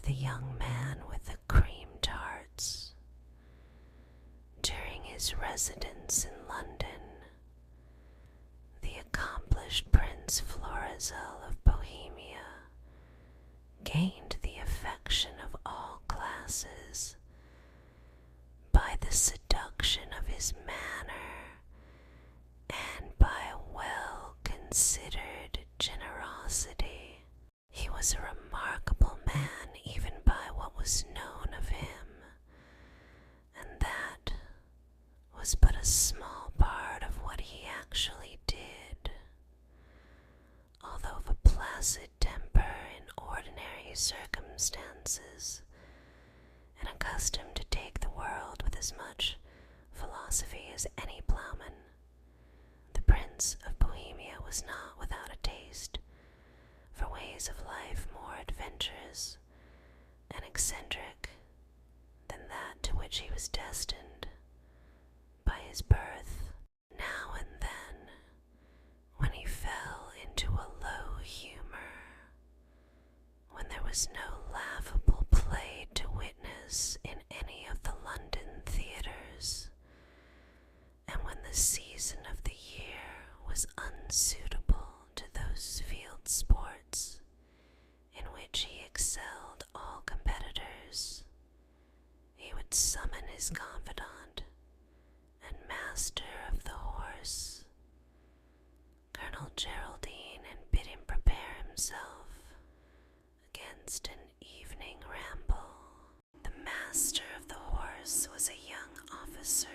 the young man with the cream tarts. During his residence in London, the accomplished Prince Florizel of Bohemia gained the affection of all classes by the seduction of his manner and by a well-considered generosity. He was a remarkable man even by what was known of him, and that was but a small part of what he actually did. Although of a placid temper in ordinary circumstances, and accustomed to take the world with as much philosophy as any plowman, the Prince of Bohemia was not without a taste for ways of life more adventurous and eccentric than that to which he was destined by his birth. Now and then, when he fell into a low humor, when there was no laughable play to witness in any of the London theaters, and when the season of the year was unsuitable to those field sports in which he excelled all competitors, he would summon his confidant and master of the horse, Colonel Geraldine, and bid him prepare himself against an evening ramble. The master of the horse was a young officer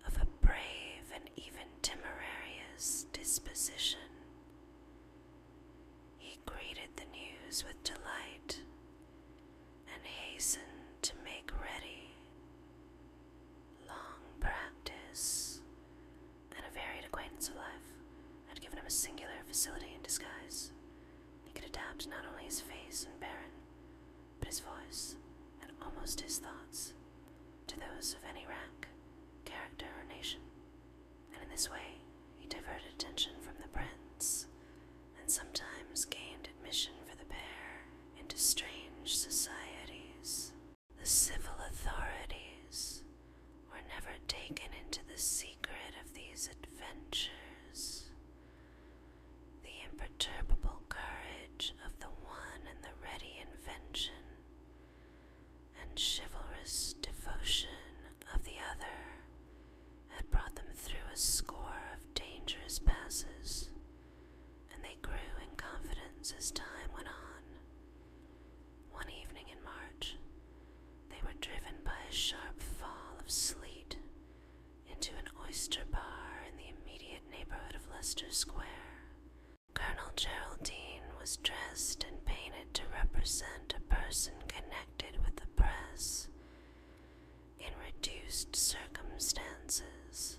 of a brave and even temerarious disposition. He greeted the news with delight and hastened to make ready. Long practice and a varied acquaintance of life had given him a singular facility in disguise. He could adapt not only his face and bearing, but his voice and almost his thoughts to those of any rank, character, or nation, and in this way he diverted attention from the prince, and sometimes gained admission for the pair into strange societies. The civil authorities were never taken into the secret of these adventures. The imperturbable courage of the one and the ready invention and chivalrous devotion of the other had brought them through a score of dangerous passes, and they grew in confidence as time went on. One evening in March, they were driven by a sharp fall of sleet into an oyster bar in the immediate neighborhood of Leicester Square. Colonel Geraldine was dressed and painted to represent a person connected with the press in reduced circumstances,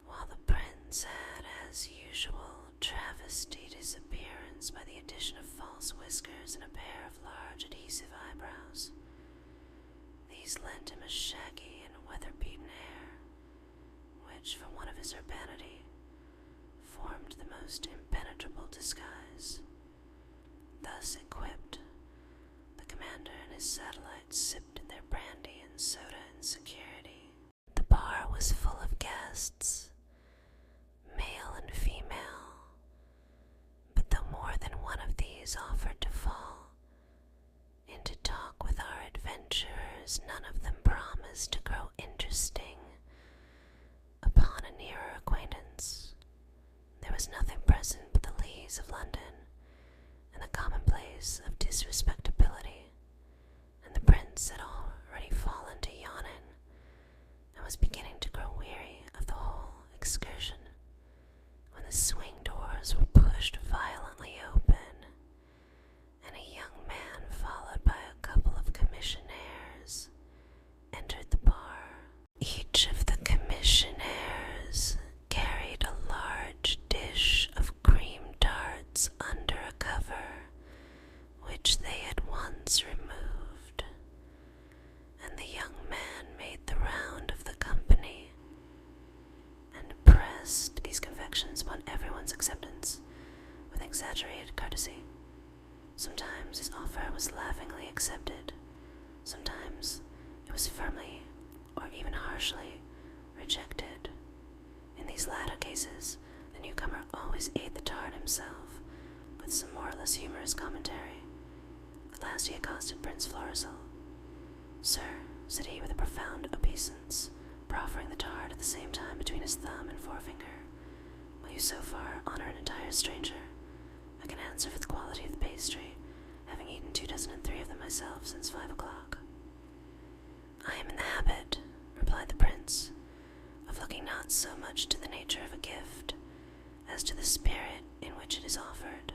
while the prince had, as usual, travestied his appearance by the addition of false whiskers and a pair of large adhesive eyebrows. These lent him a shaggy and weather-beaten air, which, for one of his urbanity, formed the most impenetrable disguise. Thus equipped, the commander and his satellites sipped their brandy and soda in security. The bar was full of guests, male and female, but though more than one of these offered to fall into talk with our adventurers, none of them promised to grow interesting upon a nearer acquaintance. There was nothing present but the lees of London and the commonplace of disrespectability, and the prince had already fallen to yawning and was beginning to grow weary of the whole excursion, when the swing doors were pushed violently open, and a young man, followed by a couple of commissionaires, entered the bar. Each of the commissionaires carried a large dish of cream tarts under a cover, which they at once removed, and the young man made the round of the company and pressed these confections upon everyone's acceptance with exaggerated courtesy. Sometimes his offer was laughingly accepted. Sometimes it was firmly, or even harshly, rejected. In these latter cases, the newcomer always ate the tart himself, with some more or less humorous commentary. At last he accosted Prince Florizel. "Sir," said he with a profound obeisance, proffering the tart at the same time between his thumb and forefinger, "will you so far honor an entire stranger? I can answer for the quality of the pastry, having eaten 23 of them myself since 5 o'clock. "I am in the habit," replied the prince, "of looking not so much to the nature of a gift as to the spirit in which it is offered."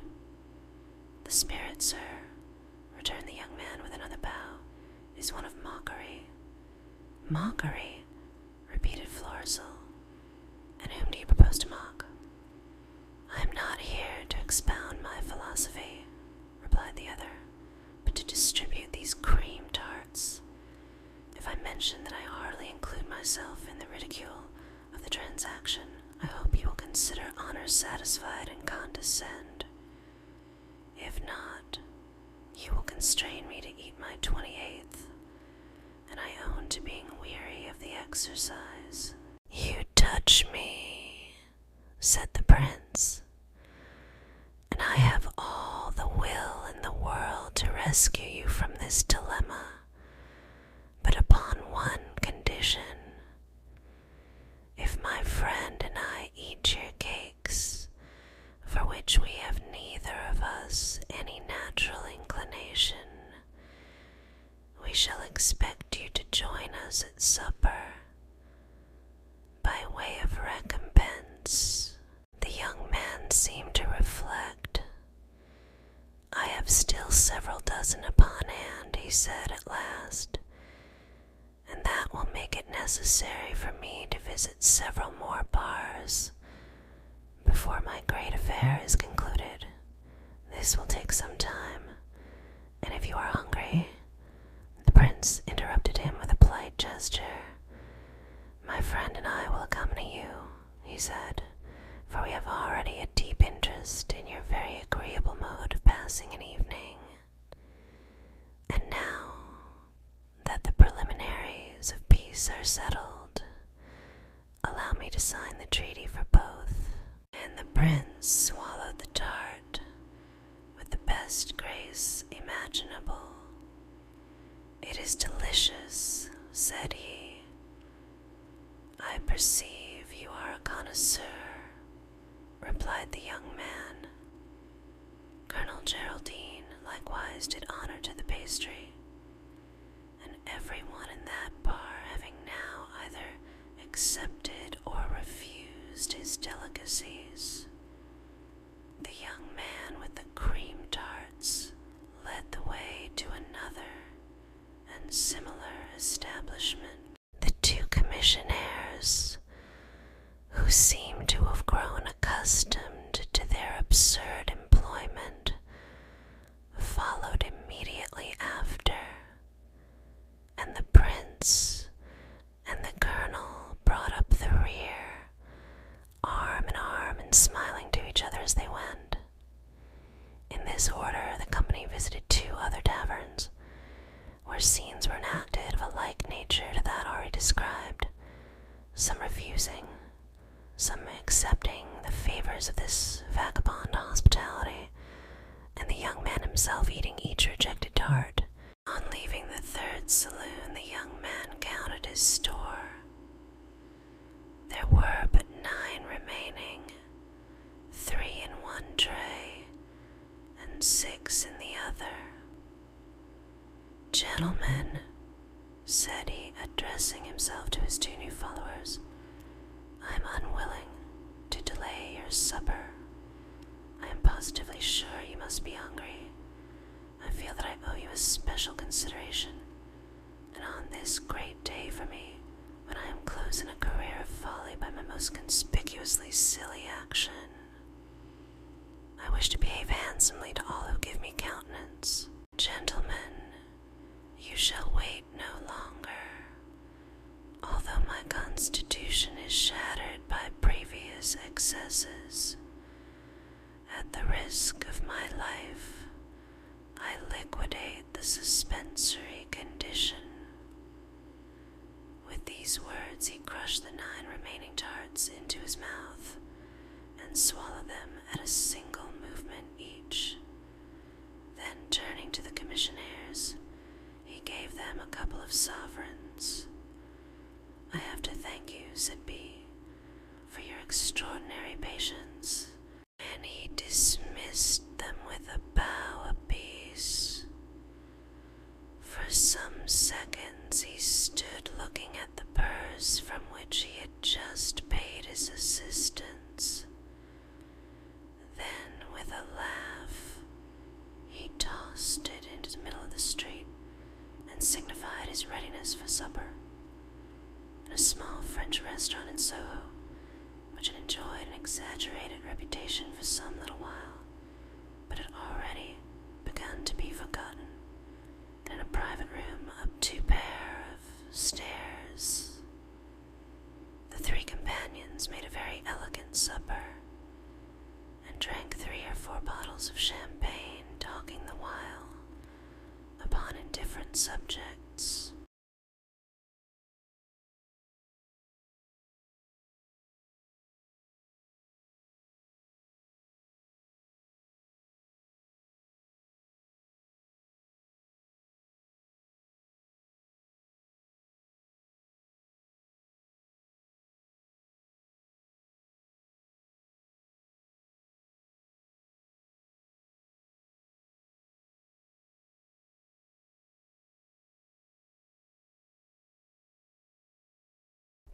"The spirit, sir," returned the young man with another bow, "is one of mockery." "Mockery?" repeated Florizel. "And whom do you propose to mock?" "I am not here to expound my philosophy," replied the other, "but to distribute these cream tarts. If I mention that I heartily include myself in the ridicule of the transaction, I hope you will consider honor satisfied and condescend. If not, you will constrain me to eat my 28th, and I own to being weary of the exercise." "You touch me," said the prince, "and I have all the will in the world to rescue you from this dilemma, but upon one condition. If my friend and I eat your cakes, for which we have neither of us any natural inclination, we shall expect you to join us at supper. By way of recompense," the young man seemed to reflect. "I have still several dozen upon hand," he said at last, "and that will make it necessary for me to visit several more bars before my great affair is concluded. This will take some time, and if you are hungry—" The prince interrupted him with a polite gesture. "My friend and I will accompany you," he said, "for we have already a deep interest in your very agreeable mode of passing an evening. And now that the preliminaries of peace are settled, allow me to sign the treaty for both." And the prince swallowed the tart with the best grace imaginable. "It is delicious," said he. "I perceive you are a connoisseur," replied the young man. Colonel Geraldine likewise did honor to the pastry, and everyone in that bar having now either accepted or refused his delicacies, the young man with the cream tarts led the way to another and similar establishment. The two commissionaires, who seemed to have grown accustomed to their absurd employment, followed immediately after, and the prince and the colonel brought up the rear, arm in arm and smiling to each other as they went. In this order the company visited 2 other taverns, where scenes were enacted of a like nature to that already described, some refusing, some accepting the favors of this vagabond hospitality, and the young man himself eating each rejected tart. On leaving the 3rd saloon, the young man counted his store. There were but 9 remaining, 3 in one tray, and 6 in the other. "Gentlemen," said he, addressing himself to his 2 new followers, "I am unwilling to delay your supper. I am positively sure you must be hungry. I feel that I owe you a special consideration, and on this great day for me, when I am closing a career of folly by my most conspicuously silly action, I wish to behave handsomely to all who give me countenance. Gentlemen, you shall wait no longer. Although my constitution is shattered by previous excesses, at the risk of my life, liquidate the suspensory condition. With these words, he crushed the 9 remaining tarts into his mouth and swallowed them at a single movement each. Then, turning to the commissionaires, he gave them a couple of sovereigns. "I have to thank you," said B, "for your extraordinary patience," and he dismissed them with a bow apiece. For some seconds he stood looking at the purse from which he had just paid his assistants. Then, with a laugh, he tossed it into the middle of the street and signified his readiness for supper. In a small French restaurant in Soho, which had enjoyed an exaggerated reputation for some little while, but had already begun to be forgotten, and in a private room up 2 pair of stairs. The 3 companions made a very elegant supper, and drank 3 or 4 bottles of champagne, talking the while upon indifferent subjects.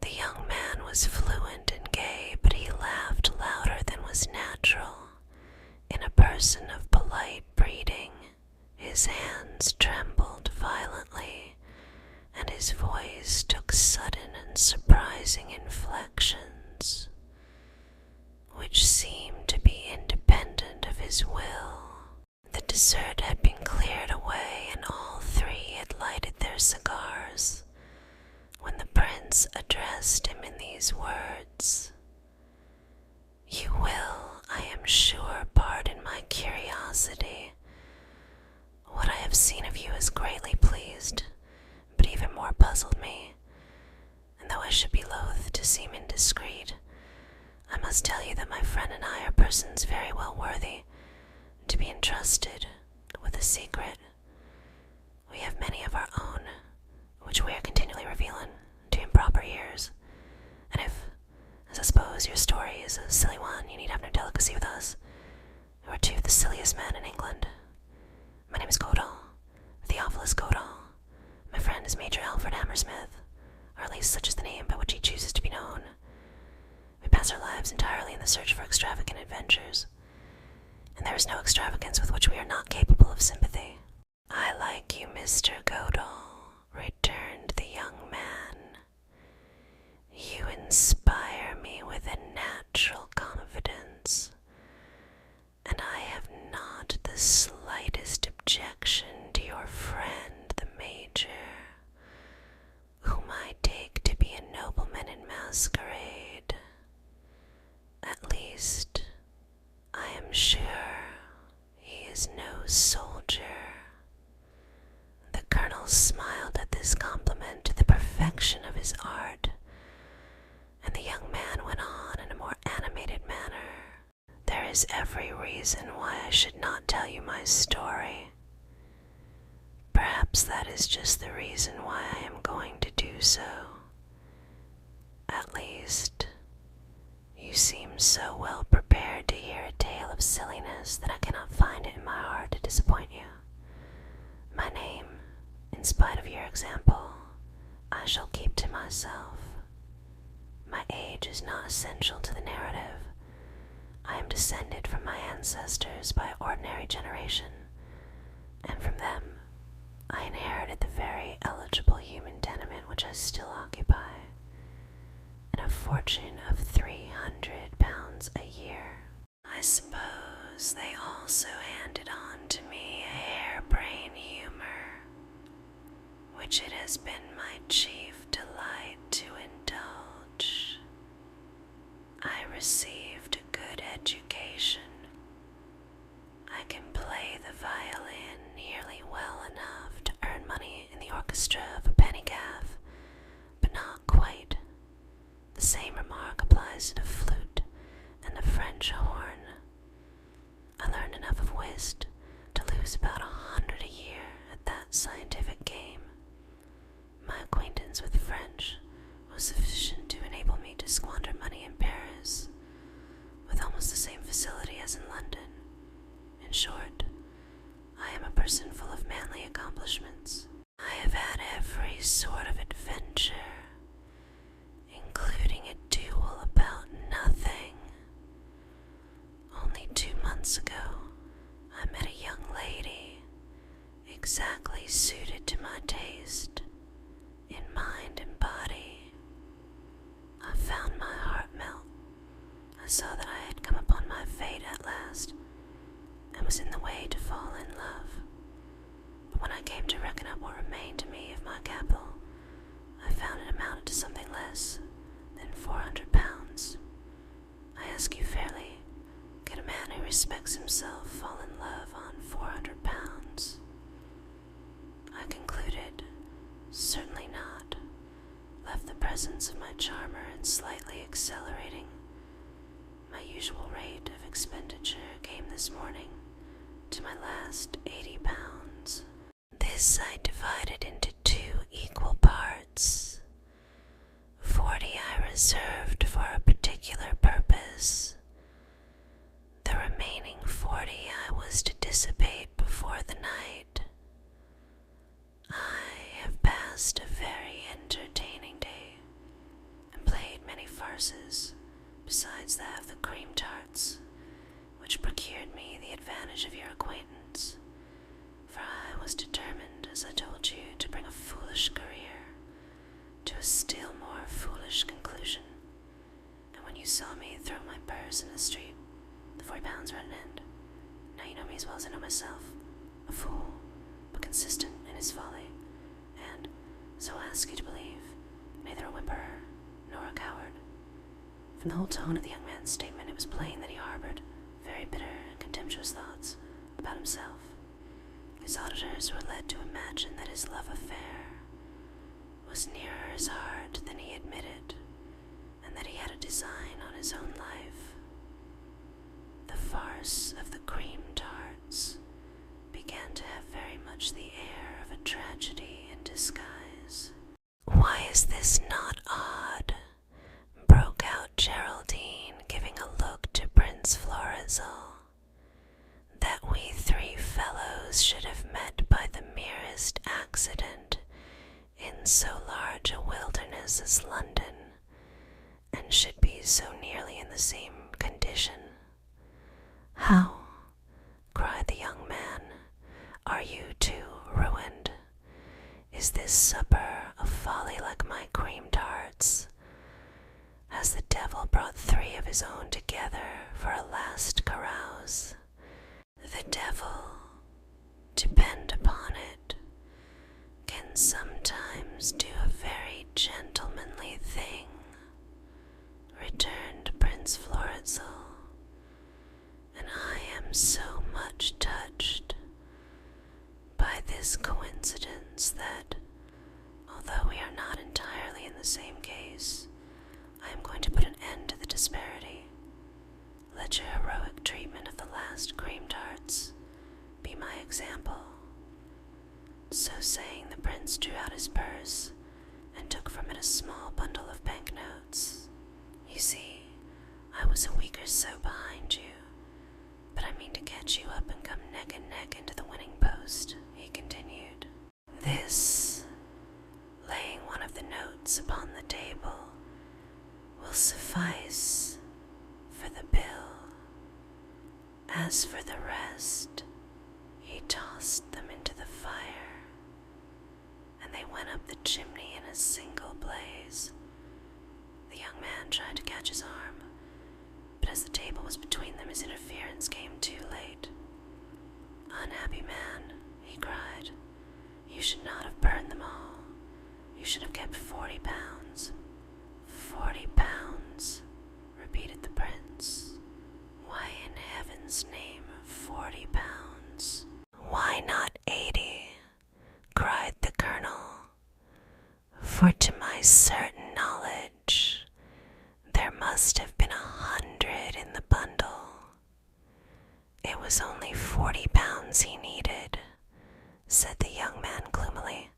The young man was fluent and gay, but he laughed louder than was natural in a person of polite breeding. His hands trembled violently, and his voice took sudden and surprising inflections, which seemed to be independent of his will. The dessert had been cleared away, and all 3 had lighted their cigars, when the prince addressed him in these words: "You will, I am sure, pardon my curiosity. What I have seen of you has greatly pleased, but even more puzzled me, and though I should be loath to seem indiscreet, I must tell you that my friend and I are persons very well worthy to be entrusted with a secret. We have many of our own, which we are continually revealing to improper ears, and if, as I suppose, your story is a silly one, you need have no delicacy with us, who are 2 of the silliest men in England. My name is Godal, Theophilus Godal. My friend is Major Alfred Hammersmith, or at least such is the name by which he chooses to be known. We pass our lives entirely in the search for extravagant adventures, and there is no extravagance with which we are not capable of sympathy." "I like you, Mr. Godal," returned the young man. "You inspire me with a natural confidence, and I have not the slightest objection to your friend, the Major, whom I take to be a nobleman in masquerade. At least, I am sure he is no soldier." The colonel smiled at this compliment to the perfection of his art, and the young man went on in a more animated manner. "There is every reason why I should not tell you my story. Perhaps that is just the reason why I am going to do so. At least, you seem so well prepared to hear a tale of silliness that I cannot find it in my heart to disappoint you. My name, in spite of your example, I shall keep to myself. My age is not essential to the narrative. I am descended from my ancestors by ordinary generation, and from them I inherited the very eligible human tenement which I still occupy, and a fortune of £300 a year. I suppose they also handed on to me a harebrained humor, which it has been my chief delight to indulge. I received a good education. I can play the violin nearly specialized in a flute and a French horn. I learned enough of whist to lose about 100 a year at that scientific game. My acquaintance with French was sufficient to enable me to squander money in Paris with almost the same facility as in London. In short, I am a person full of manly accomplishments. I have had every sort of adventure, including a duel about nothing. Only 2 months ago, I met a young lady exactly suited to my taste, in mind and body. I found my heart melt. I saw that I had come upon my fate at last, and was in the way to fall in love. But when I came to reckon up what remained to me of my capital, I found it amounted to something less than 400 pounds. I ask you fairly, can a man who respects himself fall in love on 400 pounds? I concluded, certainly not, left the presence of my charmer and slightly accelerating. My usual rate of expenditure came this morning to my last 80 pounds. This I divided into 2 equal parts. 40 I reserved for a particular purpose. The remaining 40 I was to dissipate before the night. I have passed a very entertaining day, and played many farces, besides that of the Cream Tarts, which procured me the advantage of your acquaintance, for I was determined, as I told you, to bring a foolish career to a still more foolish conclusion. And when you saw me throw my purse in the street, the 40 pounds were at an end. Now you know me as well as I know myself, a fool, but consistent in his folly, and, so I ask you to believe, neither a whimperer nor a coward. From the whole tone of the young man's statement, it was plain that he harbored very bitter and contemptuous thoughts about himself. His auditors were led to imagine that his love affair was nearer his heart than he admitted, and that he had a design on his own life. The farce of the Cream Tarts began to have very much the air of a tragedy in disguise. "Why is this not odd?" broke out Geraldine, giving a look to Prince Florizel. "That we 3 fellows should have met by the merest accident in so large a wilderness as London, and should be so nearly in the same condition. How," cried the young man, "are you too ruined? Is this supper a folly like my Cream Tarts? Has the devil brought 3 of his own together for a last carouse? The devil, depend upon it, can sometimes do a very gentlemanly thing," returned Prince Florizel, "and I am so much touched by this coincidence that, although we are not entirely in the same case, I am going to put an end to the disparity. Let your heroic treatment of the last Cream Tarts be my example." So saying, the prince drew out his purse and took from it a small bundle of banknotes. "You see, I was a week or so behind you, but I mean to catch you up and come neck and neck into the winning post," he continued. "This," laying one of the notes upon the table, "will suffice for the bill. As for the rest," he tossed them into the fire, and they went up the chimney in a single blaze. The young man tried to catch his arm, but as the table was between them, his interference came too late. "Unhappy man," he cried, "you should not have burned them all. You should have kept 40 pounds. 40 pounds, repeated the prince. "Why in heaven's name 40 pounds? Why not 80? cried the colonel. "For to my certain knowledge, there must have was only 40 pounds he needed, said the young man gloomily.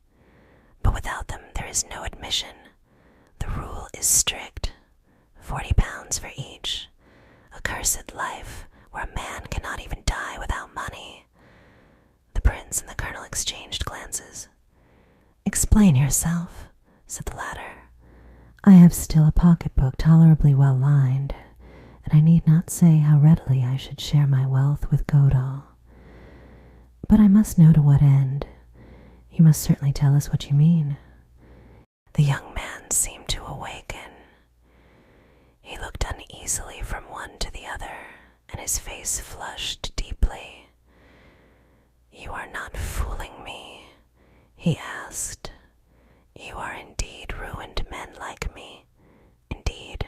But without them there is no admission. The rule is strict. 40 pounds for each. A cursed life where a man cannot even die without money. The prince and the colonel exchanged glances. Explain yourself, said the latter. I have still a pocketbook tolerably well lined, and I need not say how readily I should share my wealth with Godall. But I must know to what end. You must certainly tell us what you mean. The young man seemed to awaken. He looked uneasily from one to the other, and his face flushed deeply. You are not fooling me, he asked. You are indeed ruined men like me. Indeed,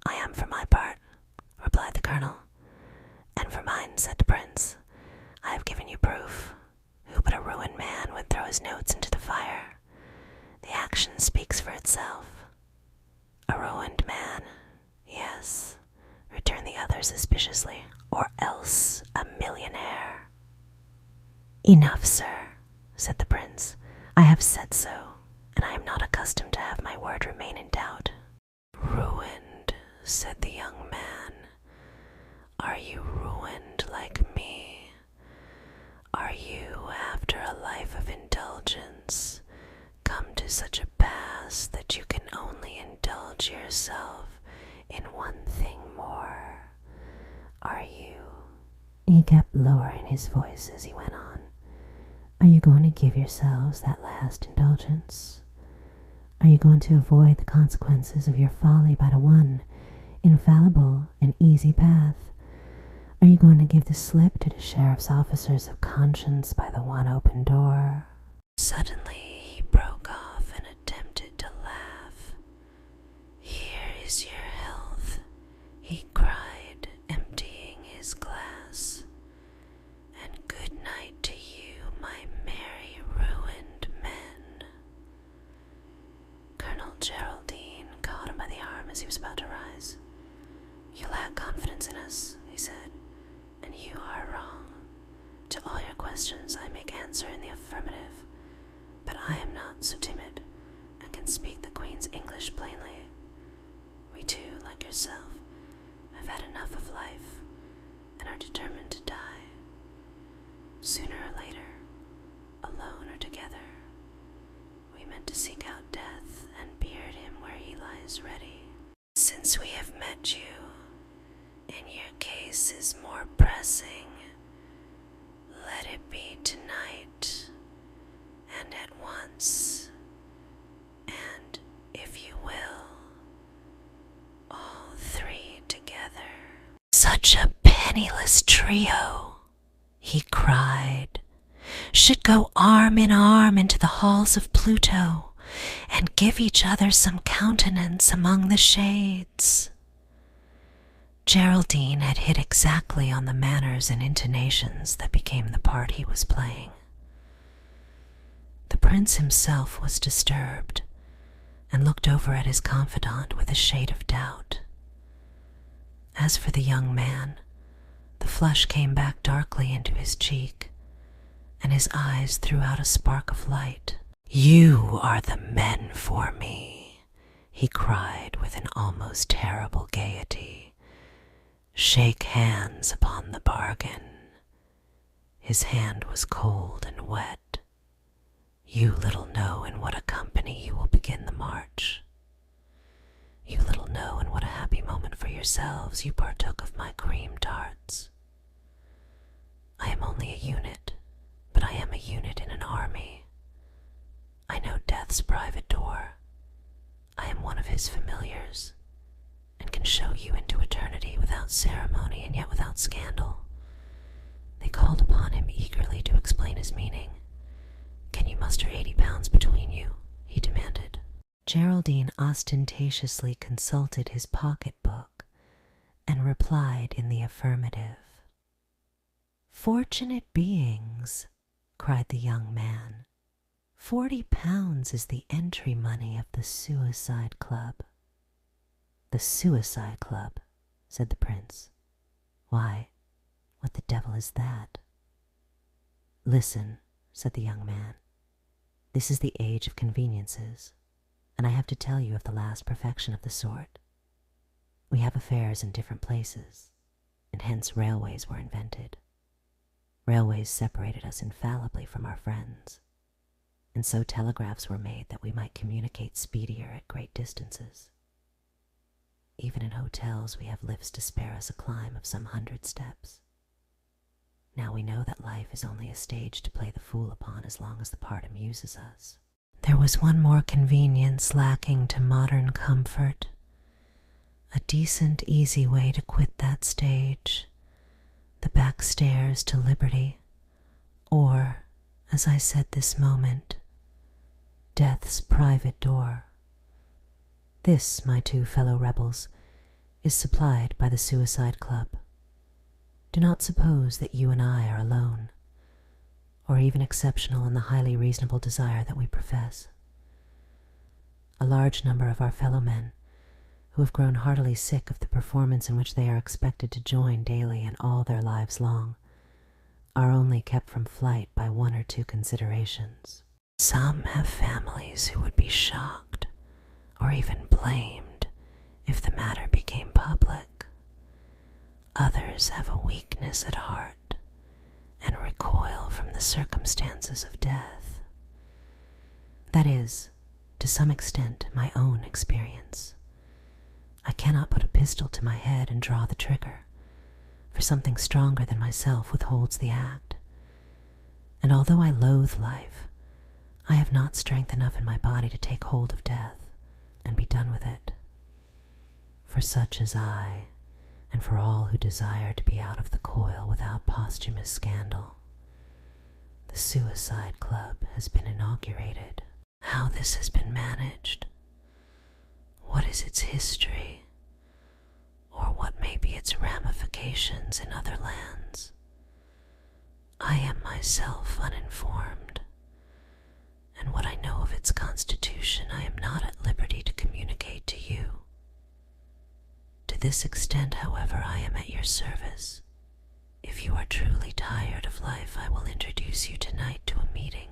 I am for my part, replied the colonel. And for mine, said the prince. I have given you proof. Who but a ruined man would throw his notes into the fire? The action speaks for itself. A ruined man, yes, returned the other suspiciously, or else a millionaire. Enough, sir, said the prince. I have said so, and I am not accustomed to have my word remain in doubt. Ruined, said the young man. Are you ruined like me? Are you, after a life of indulgence, come to such a pass that you can only indulge yourself in one thing more? Are you? He kept lowering his voice as he went on. Are you going to give yourselves that last indulgence? Are you going to avoid the consequences of your folly by the one infallible and easy path? Are you going to give the slip to the sheriff's officers of conscience by the one open door? Suddenly he broke off and attempted to laugh. Here is your health, he cried, emptying his glass. And good night to you, my merry ruined men. Colonel Geraldine caught him by the arm as he was about to rise. You lack confidence in us, he said. And you are wrong. To all your questions I make answer in the affirmative, but I am not so timid, and can speak the Queen's English plainly. We too, like yourself, have had enough of life, and are determined to die. Sooner or later, alone or together, we meant to seek out death and beard him where he lies ready. Since we have met you, and your case is more pressing, let it be tonight, and at once, and, if you will, all three together. Such a penniless trio, he cried, should go arm in arm into the halls of Pluto, and give each other some countenance among the shades. Geraldine had hit exactly on the manners and intonations that became the part he was playing. The prince himself was disturbed, and looked over at his confidant with a shade of doubt. As for the young man, the flush came back darkly into his cheek, and his eyes threw out a spark of light. You are the men for me, he cried with an almost terrible gaiety. Shake hands upon the bargain. His hand was cold and wet. You little know in what a company you will begin the march. You little know in what a happy moment for yourselves you partook of my cream tarts. I am only a unit, but I am a unit in an army. I know death's private door. I am one of his familiars, and can show you into eternity without ceremony and yet without scandal. They called upon him eagerly to explain his meaning. Can you muster 80 pounds between you? He demanded. Geraldine ostentatiously consulted his pocketbook and replied in the affirmative. Fortunate beings, cried the young man. 40 pounds is the entry money of the Suicide Club. The Suicide Club, said the prince. Why, What the devil is that? Listen, said the young man. This is the age of conveniences, and I have to tell you of the last perfection of the sort. We have affairs in different places, and hence railways were invented. Railways separated us infallibly from our friends, and so telegraphs were made that we might communicate speedier at great distances. Even in hotels we have lifts to spare us a climb of some 100 steps. Now we know that life is only a stage to play the fool upon as long as the part amuses us. There was one more convenience lacking to modern comfort. A decent, easy way to quit that stage, the back stairs to liberty, or, as I said this moment, death's private door. This, my two fellow rebels, is supplied by the Suicide Club. Do not suppose that you and I are alone, or even exceptional in the highly reasonable desire that we profess. A large number of our fellow men, who have grown heartily sick of the performance in which they are expected to join daily and all their lives long, are only kept from flight by one or two considerations. Some have families who would be shocked, or even blamed, if the matter became public. Others have a weakness at heart, and recoil from the circumstances of death. That is, to some extent, my own experience. I cannot put a pistol to my head and draw the trigger, for something stronger than myself withholds the act. And although I loathe life, I have not strength enough in my body to take hold of death and be done with it. For such as I, and for all who desire to be out of the coil without posthumous scandal, the Suicide Club has been inaugurated. How this has been managed, what is its history, or what may be its ramifications in other lands, I am myself uninformed, and what I know of its constitution I am not at liberty to communicate to you. To this extent, however, I am at your service. If you are truly tired of life, I will introduce you tonight to a meeting.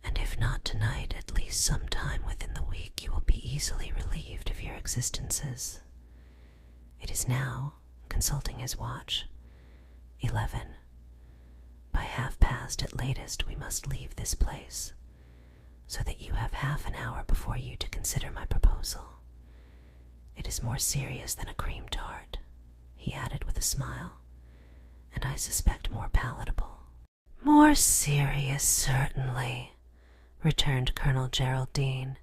And if not tonight, at least sometime within the week, you will be easily relieved of your existences. It is now, consulting his watch, 11. By 1:30 at latest, we must leave this place, so that you have half an hour before you to consider my proposal. It is more serious than a cream tart, he added with a smile, and I suspect more palatable. More serious, certainly, returned Colonel Geraldine,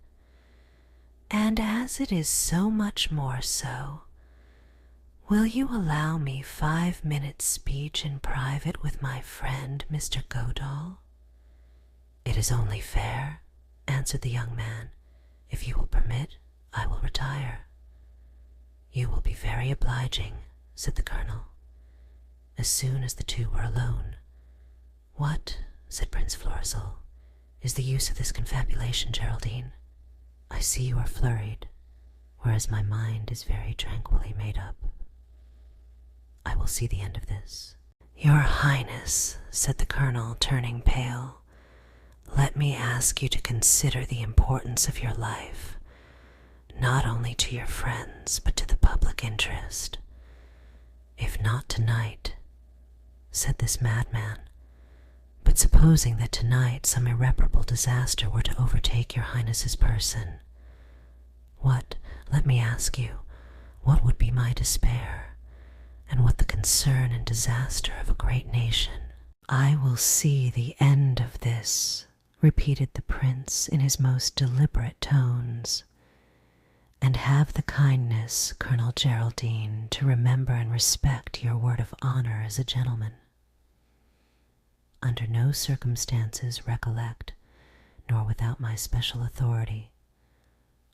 and as it is so much more so, will you allow me 5 minutes' speech in private with my friend Mr. Godall? It is only fair, answered the young man. If you will permit, I will retire. You will be very obliging, said the colonel, as soon as the two were alone. What, said Prince Florizel, is the use of this confabulation, Geraldine? I see you are flurried, whereas my mind is very tranquilly made up. I will see the end of this. Your Highness, said the colonel, turning pale, let me ask you to consider the importance of your life, not only to your friends, but to the public interest. If not tonight, said this madman, but supposing that tonight some irreparable disaster were to overtake your Highness's person, what, let me ask you, what would be my despair, and what the concern and disaster of a great nation? I will see the end of this, repeated the prince in his most deliberate tones, and have the kindness, Colonel Geraldine, to remember and respect your word of honor as a gentleman. Under no circumstances, recollect, nor without my special authority,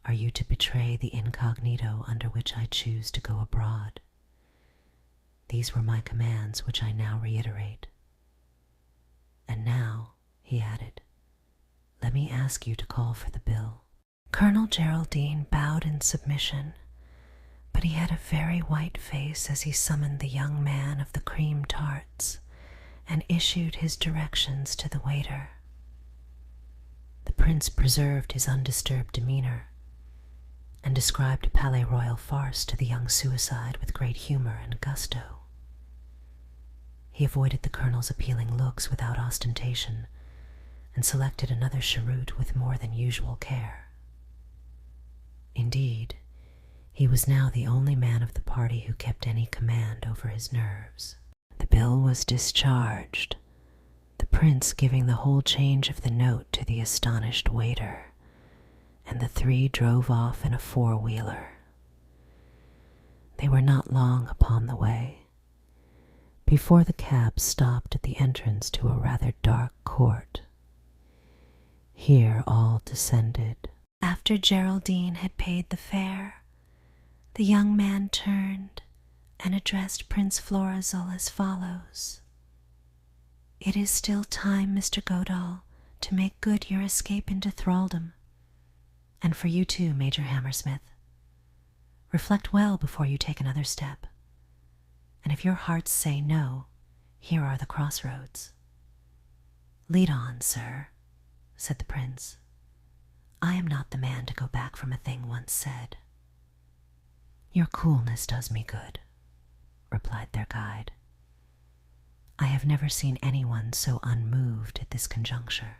are you to betray the incognito under which I choose to go abroad. These were my commands, which I now reiterate. And now, he added, let me ask you to call for the bill. Colonel Geraldine bowed in submission, but he had a very white face as he summoned the young man of the cream tarts and issued his directions to the waiter. The prince preserved his undisturbed demeanor and described a Palais Royal farce to the young suicide with great humor and gusto. He avoided the colonel's appealing looks without ostentation and selected another cheroot with more than usual care. Indeed, he was now the only man of the party who kept any command over his nerves. The bill was discharged, the prince giving the whole change of the note to the astonished waiter, and the three drove off in a four-wheeler. They were not long upon the way, before the cab stopped at the entrance to a rather dark court. Here all descended. After Geraldine had paid the fare, the young man turned and addressed Prince Florizel as follows. "It is still time, Mr. Godall, to make good your escape into thraldom. And for you too, Major Hammersmith. Reflect well before you take another step. And if your hearts say no, here are the crossroads." "Lead on, sir," said the prince. "I am not the man to go back from a thing once said." "Your coolness does me good," replied their guide. "I have never seen anyone so unmoved at this conjuncture,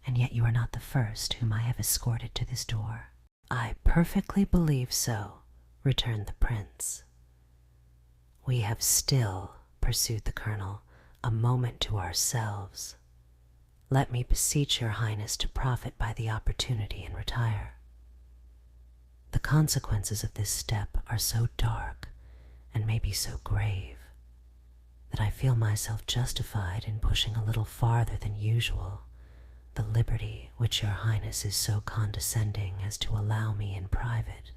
and yet you are not the first whom I have escorted to this door." "I perfectly believe so," returned the prince. "We have still," pursued the colonel, "a moment to ourselves. Let me beseech your highness to profit by the opportunity and retire. The consequences of this step are so dark and may be so grave that I feel myself justified in pushing a little farther than usual the liberty which your highness is so condescending as to allow me in private.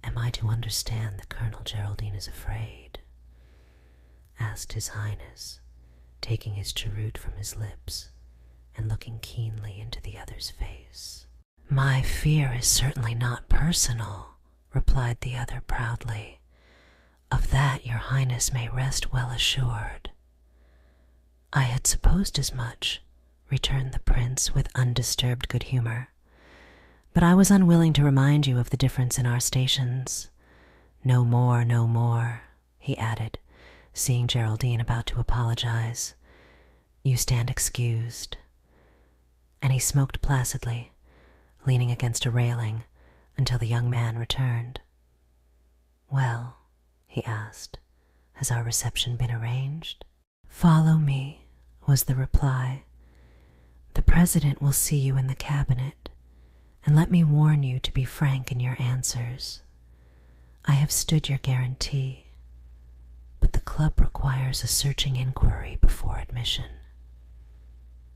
Am I to understand that Colonel Geraldine is afraid?" asked his highness, taking his cheroot from his lips and looking keenly into the other's face. "My fear is certainly not personal," replied the other proudly. "Of that your highness may rest well assured." "I had supposed as much," returned the prince with undisturbed good humor, "but I was unwilling to remind you of the difference in our stations. No more, no more," he added, seeing Geraldine about to apologize. "You stand excused." And he smoked placidly, leaning against a railing until the young man returned. "Well," he asked, "has our reception been arranged?" "Follow me," was the reply. "The president will see you in the cabinet, and let me warn you to be frank in your answers. I have stood your guarantee, but the club requires a searching inquiry before admission.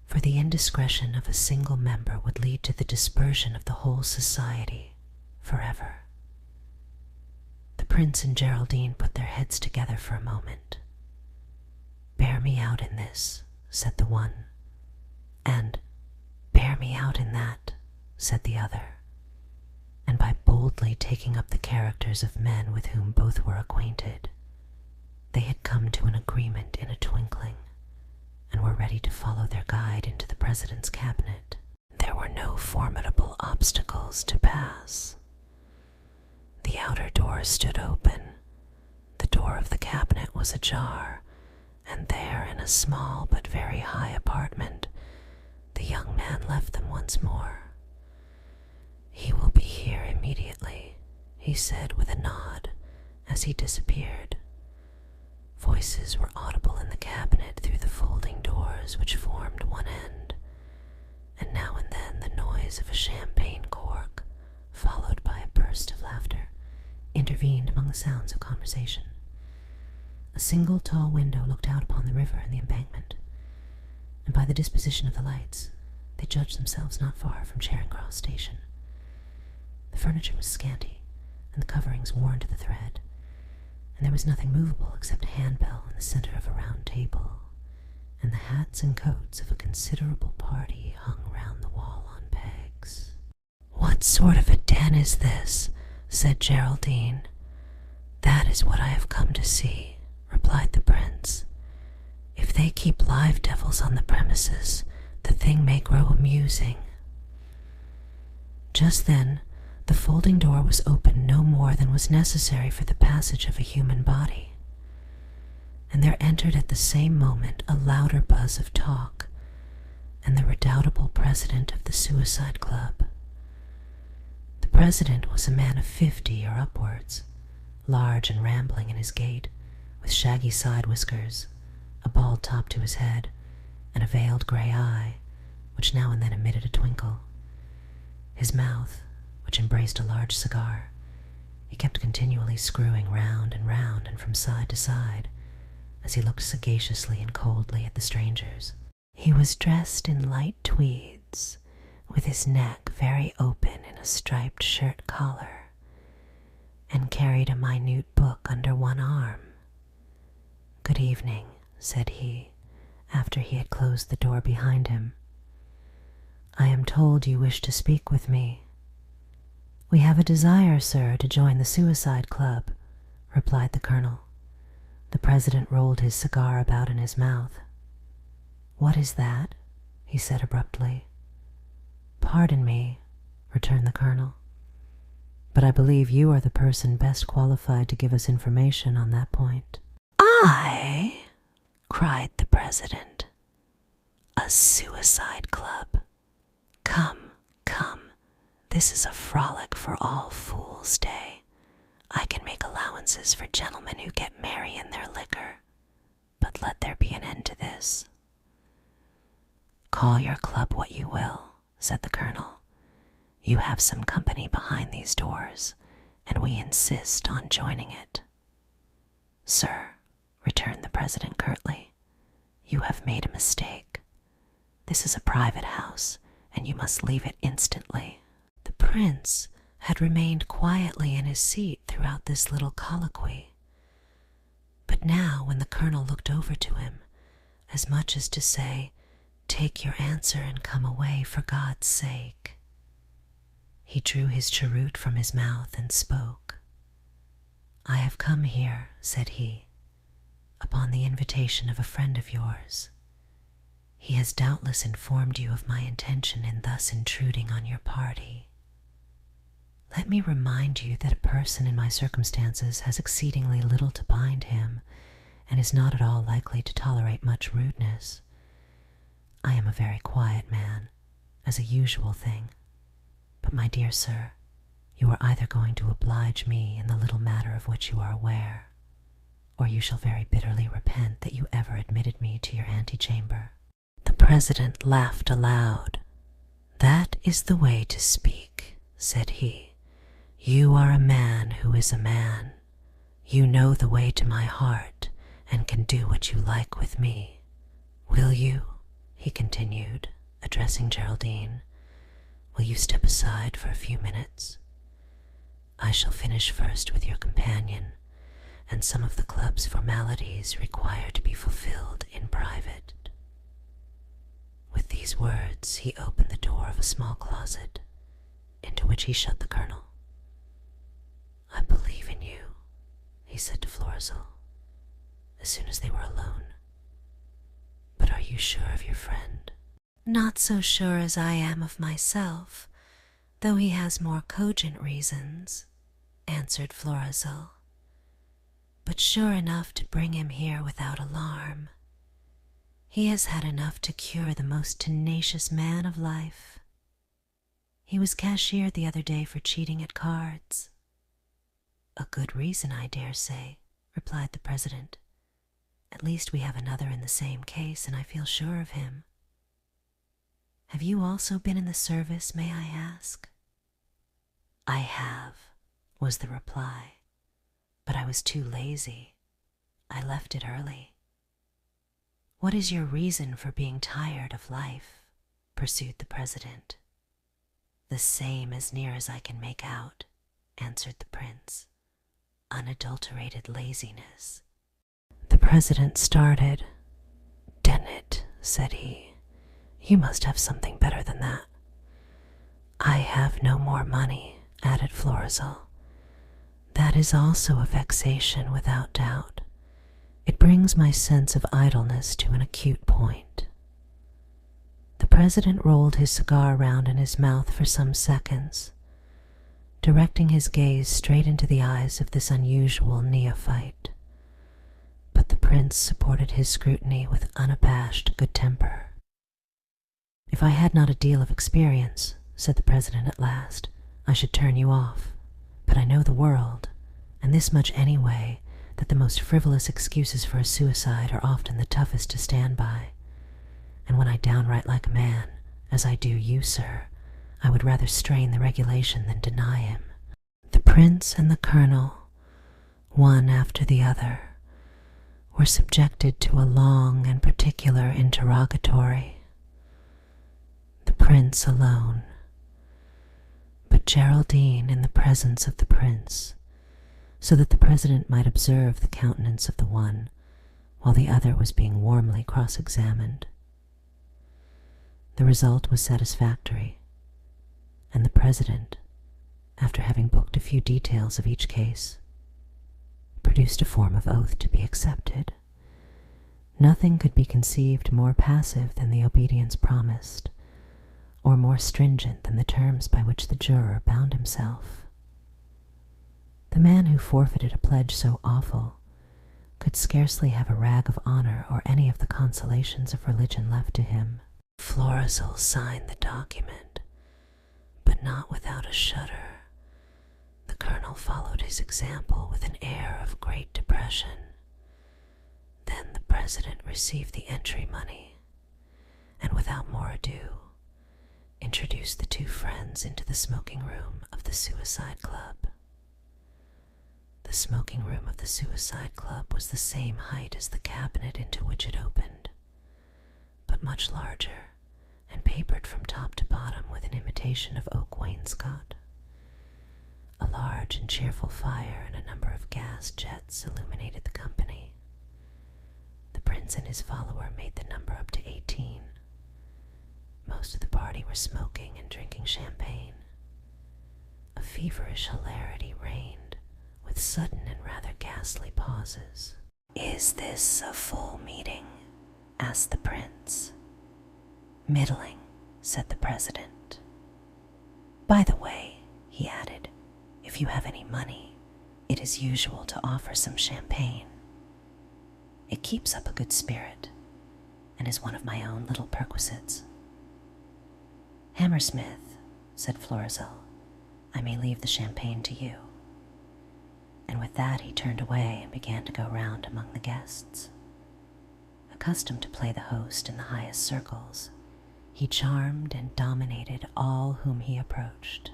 For the indiscretion of a single member would lead to the dispersion of the whole society forever." The prince and Geraldine put their heads together for a moment. "Bear me out in this," said the one, and "Bear me out in that," said the other, and by boldly taking up the characters of men with whom both were acquainted, they had come to an agreement in a twinkling, and were ready to follow their guide into the president's cabinet. There were no formidable obstacles to pass. The outer door stood open, the door of the cabinet was ajar, and there, in a small but very high apartment, the young man left them once more. "He will be here immediately," he said with a nod as he disappeared. Voices were audible in the cabinet through the folding doors which formed one end, and now and then the noise of a champagne cork, followed by a burst of laughter, intervened among the sounds of conversation. A single tall window looked out upon the river and the embankment, and by the disposition of the lights, they judged themselves not far from Charing Cross Station. The furniture was scanty, and the coverings worn to the thread, and there was nothing movable except a handbell in the center of a round table, and the hats and coats of a considerable party hung round the wall on pegs. "What sort of a den is this?" said Geraldine. "That is what I have come to see," replied the prince. "If they keep live devils on the premises, the thing may grow amusing." Just then, the folding door was opened no more than was necessary for the passage of a human body, and there entered at the same moment a louder buzz of talk, and the redoubtable president of the Suicide Club. The president was a man of 50 or upwards, large and rambling in his gait, with shaggy side whiskers, a bald top to his head, and a veiled grey eye, which now and then emitted a twinkle. His mouth, which embraced a large cigar, he kept continually screwing round and from side to side, as he looked sagaciously and coldly at the strangers. He was dressed in light tweeds, with his neck very open in a striped shirt collar, and carried a minute book under one arm. "Good evening," said he, after he had closed the door behind him. "I am told you wish to speak with me." "We have a desire, sir, to join the Suicide Club," replied the colonel. The president rolled his cigar about in his mouth. "What is that?" he said abruptly. "Pardon me," returned the colonel, "but I believe you are the person best qualified to give us information on that point." "I?" cried the president. "A Suicide Club? Come, come, this is a frolic for all Fools' Day. I can make allowances for gentlemen who get merry in their liquor, but let there be an end to this." "Call your club what you will," said the colonel. "You have some company behind these doors, and we insist on joining it." "Sir," returned the president curtly, "you have made a mistake. This is a private house, and you must leave it instantly." The prince had remained quietly in his seat throughout this little colloquy, but now when the colonel looked over to him, as much as to say, "Take your answer and come away, for God's sake," he drew his cheroot from his mouth and spoke. "I have come here," said he, "upon the invitation of a friend of yours. He has doubtless informed you of my intention in thus intruding on your party. Let me remind you that a person in my circumstances has exceedingly little to bind him, and is not at all likely to tolerate much rudeness. I am a very quiet man, as a usual thing, but my dear sir, you are either going to oblige me in the little matter of which you are aware, or you shall very bitterly repent that you ever admitted me to your antechamber." The president laughed aloud. "That is the way to speak," said he. "You are a man who is a man. You know the way to my heart, and can do what you like with me. Will you?" he continued, addressing Geraldine. "Will you step aside for a few minutes? I shall finish first with your companion, and some of the club's formalities require to be fulfilled in private." With these words, he opened the door of a small closet, into which he shut the colonel. "I believe in you," he said to Florizel, as soon as they were alone. "But are you sure of your friend?" "Not so sure as I am of myself, though he has more cogent reasons," answered Florizel, "but sure enough to bring him here without alarm. He has had enough to cure the most tenacious man of life. He was cashiered the other day for cheating at cards." "A good reason, I dare say," replied the president. "At least we have another in the same case, and I feel sure of him. Have you also been in the service, may I ask?" "I have," was the reply, "but I was too lazy. I left it early." "What is your reason for being tired of life?" pursued the president. "The same as near as I can make out," answered the prince. "Unadulterated laziness." The president started. "Dennit," said he, "you must have something better than that." "I have no more money," added Florizel, That is also a vexation without doubt. It brings my sense of idleness to an acute point. The president rolled his cigar round in his mouth for some seconds, directing his gaze straight into the eyes of this unusual neophyte. But the prince supported his scrutiny with unabashed good temper. "If I had not a deal of experience," said the president at last, "I should turn you off. But I know the world, and this much anyway, that the most frivolous excuses for a suicide are often the toughest to stand by. And when I downright like a man, as I do you, sir, I would rather strain the regulation than deny him." The prince and the colonel, one after the other, were subjected to a long and particular interrogatory. The prince alone, but Geraldine in the presence of the prince, so that the president might observe the countenance of the one while the other was being warmly cross-examined. The result was satisfactory, and the president, after having booked a few details of each case, produced a form of oath to be accepted. Nothing could be conceived more passive than the obedience promised, or more stringent than the terms by which the juror bound himself. The man who forfeited a pledge so awful could scarcely have a rag of honor or any of the consolations of religion left to him. Florizel signed the document, but not without a shudder. The colonel followed his example with an air of great depression. Then the president received the entry money, and without more ado, introduced the two friends into the smoking room of the Suicide Club. The smoking room of the Suicide Club was the same height as the cabinet into which it opened, but much larger and papered from top to bottom with an imitation of oak wainscot. A large and cheerful fire and a number of gas jets illuminated the company. The prince and his follower made the number up to 18. Most of the party were smoking and drinking champagne. A feverish hilarity reigned, with sudden and rather ghastly pauses. "Is this a full meeting?" asked the prince. "Middling," said the president. "By the way," he added, "if you have any money, it is usual to offer some champagne. It keeps up a good spirit, and is one of my own little perquisites." "Hammersmith," said Florizel, "I may leave the champagne to you." And with that he turned away and began to go round among the guests. Accustomed to play the host in the highest circles, he charmed and dominated all whom he approached.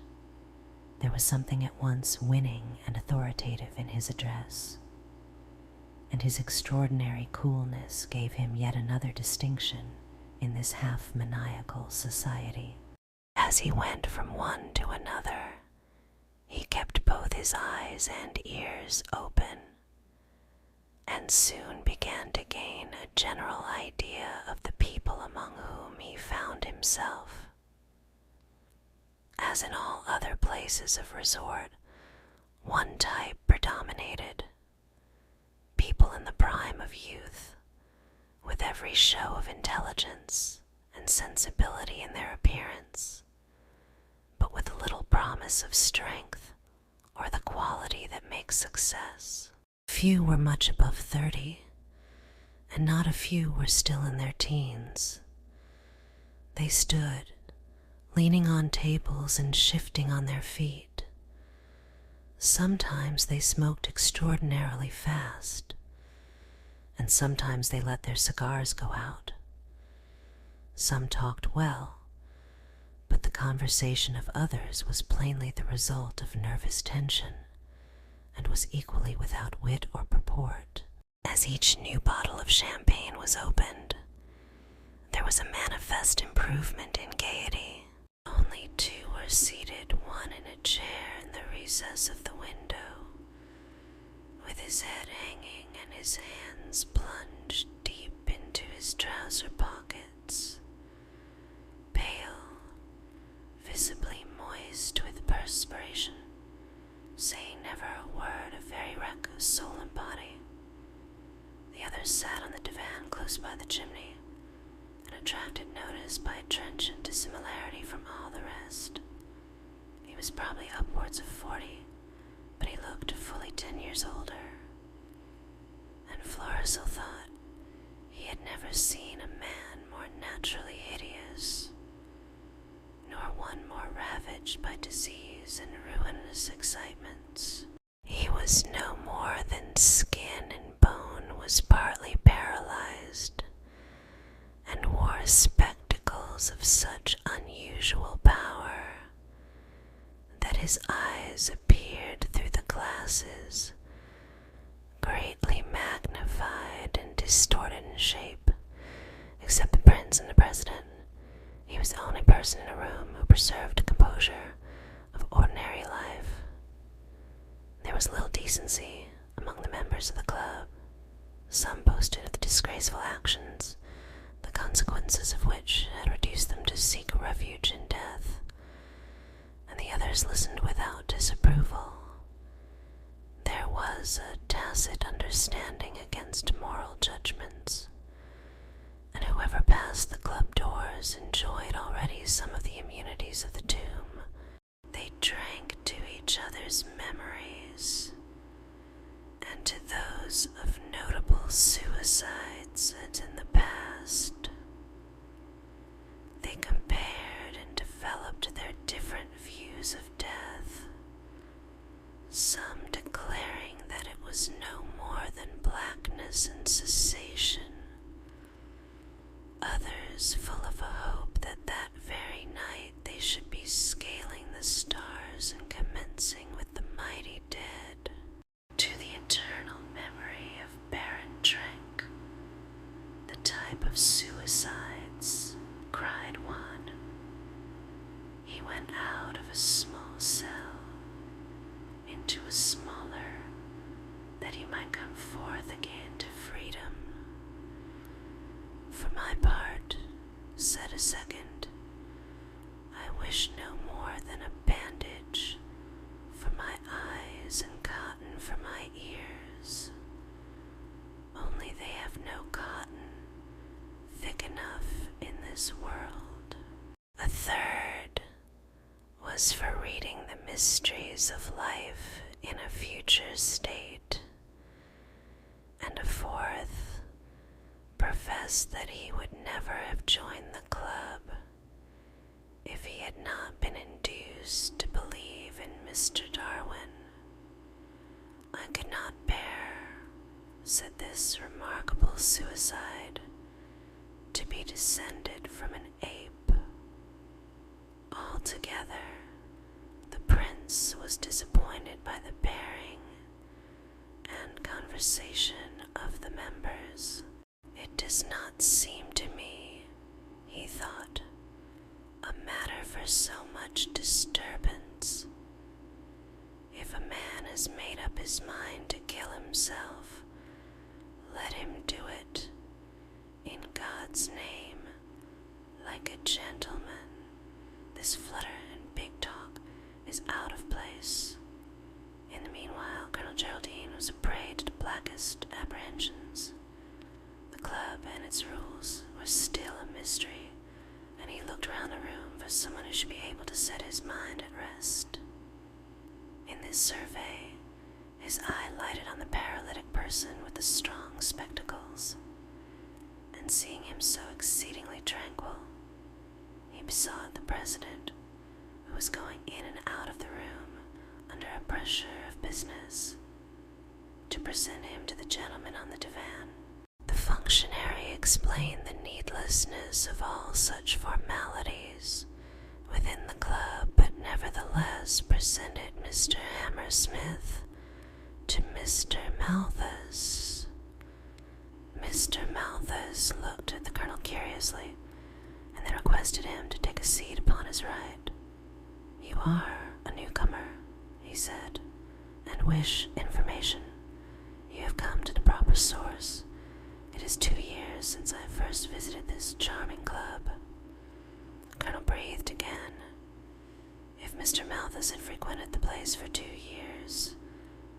There was something at once winning and authoritative in his address, and his extraordinary coolness gave him yet another distinction in this half-maniacal society. As he went from one to another, he kept both his eyes and ears open, and soon began to gain a general idea of the people among whom he found himself. As in all other places of resort, one type predominated: people in the prime of youth, with every show of intelligence and sensibility in their appearance, but with little promise of strength or the quality that makes success. Few were much above 30, and not a few were still in their teens. They stood, leaning on tables and shifting on their feet. Sometimes they smoked extraordinarily fast, and sometimes they let their cigars go out. Some talked well, but the conversation of others was plainly the result of nervous tension, and was equally without wit or purport. As each new bottle of champagne was opened, there was a manifest improvement in gaiety. Only two were seated, one in a chair in the recess of the window, with his head hanging and his hands plunged deep into his trouser pockets, pale, visibly moist with perspiration, saying never a word, others sat on the divan close by the chimney, and attracted notice by a trenchant dissimilarity from all the rest. He was probably upwards of 40, but he looked fully 10 years older, and Florizel thought he had never seen a man more naturally hideous, nor one more ravaged by disease and ruinous excitements. He was no more than skin and bone, was partly paralyzed, and wore spectacles of such unusual power that his eyes appeared through the glasses, greatly magnified and distorted in shape. Except the prince and the president, he was the only person in a room who preserved a composure of ordinary life. There was little decency among the members of the club. Some boasted of the disgraceful actions, the consequences of which had reduced them to seek refuge in death, and the others listened without disapproval. There was a tacit understanding against moral judgments, and whoever passed the club doors enjoyed already some of the immunities of the tomb. They drank to each other's memories, and to those of notable suicides and in the past. They compared and developed their different views of death, some declaring that it was no more than blackness and cessation, others full of a hope that that very night they should be scaling the stars and commencing with the mighty dead. To the eternal memory of Baron Trenck, the type of suicides, cried one. He went out of a small cell into a smaller, that he might come forth again to freedom. For my part, said a second, I wish no more than a bandage for my eyes and cotton for my ears. Only they have no cotton thick enough in this world. A third was for reading the mysteries of life in a future state, and a fourth professed that he would never have joined the club if he had not been induced to believe in Mr. Darwin. I could not bear, said this remarkable suicide, to be descended from an ape. Altogether, the prince was disappointed by the bearing and conversation of the members. It does not seem to me, he thought, a matter for so much disturbance. If a man has made up his mind to kill himself, let him do it, in God's name, like a gentleman. This flutter and big talk is out of place. In the meanwhile, Colonel Geraldine was a prey to the blackest apprehensions. The club and its rules were still a mystery, and he looked round the room for someone who should be able to set his mind at rest. In this survey, his eye lighted on the paralytic person with the strong spectacles, and seeing him so exceedingly tranquil, he besought the president, who was going in and out of the room under a pressure of business, to present him to the gentleman on the divan. The functionary explained the needlessness of all such formalities within the club, but nevertheless presented Mr. Hammersmith to Mr. Malthus. Mr. Malthus looked at the colonel curiously, and then requested him to take a seat upon his right. You are a newcomer, he said, and wish information. You have come to the proper source. It is 2 years since I first visited this charming club. The colonel breathed again. If Mr. Malthus had frequented the place for 2 years,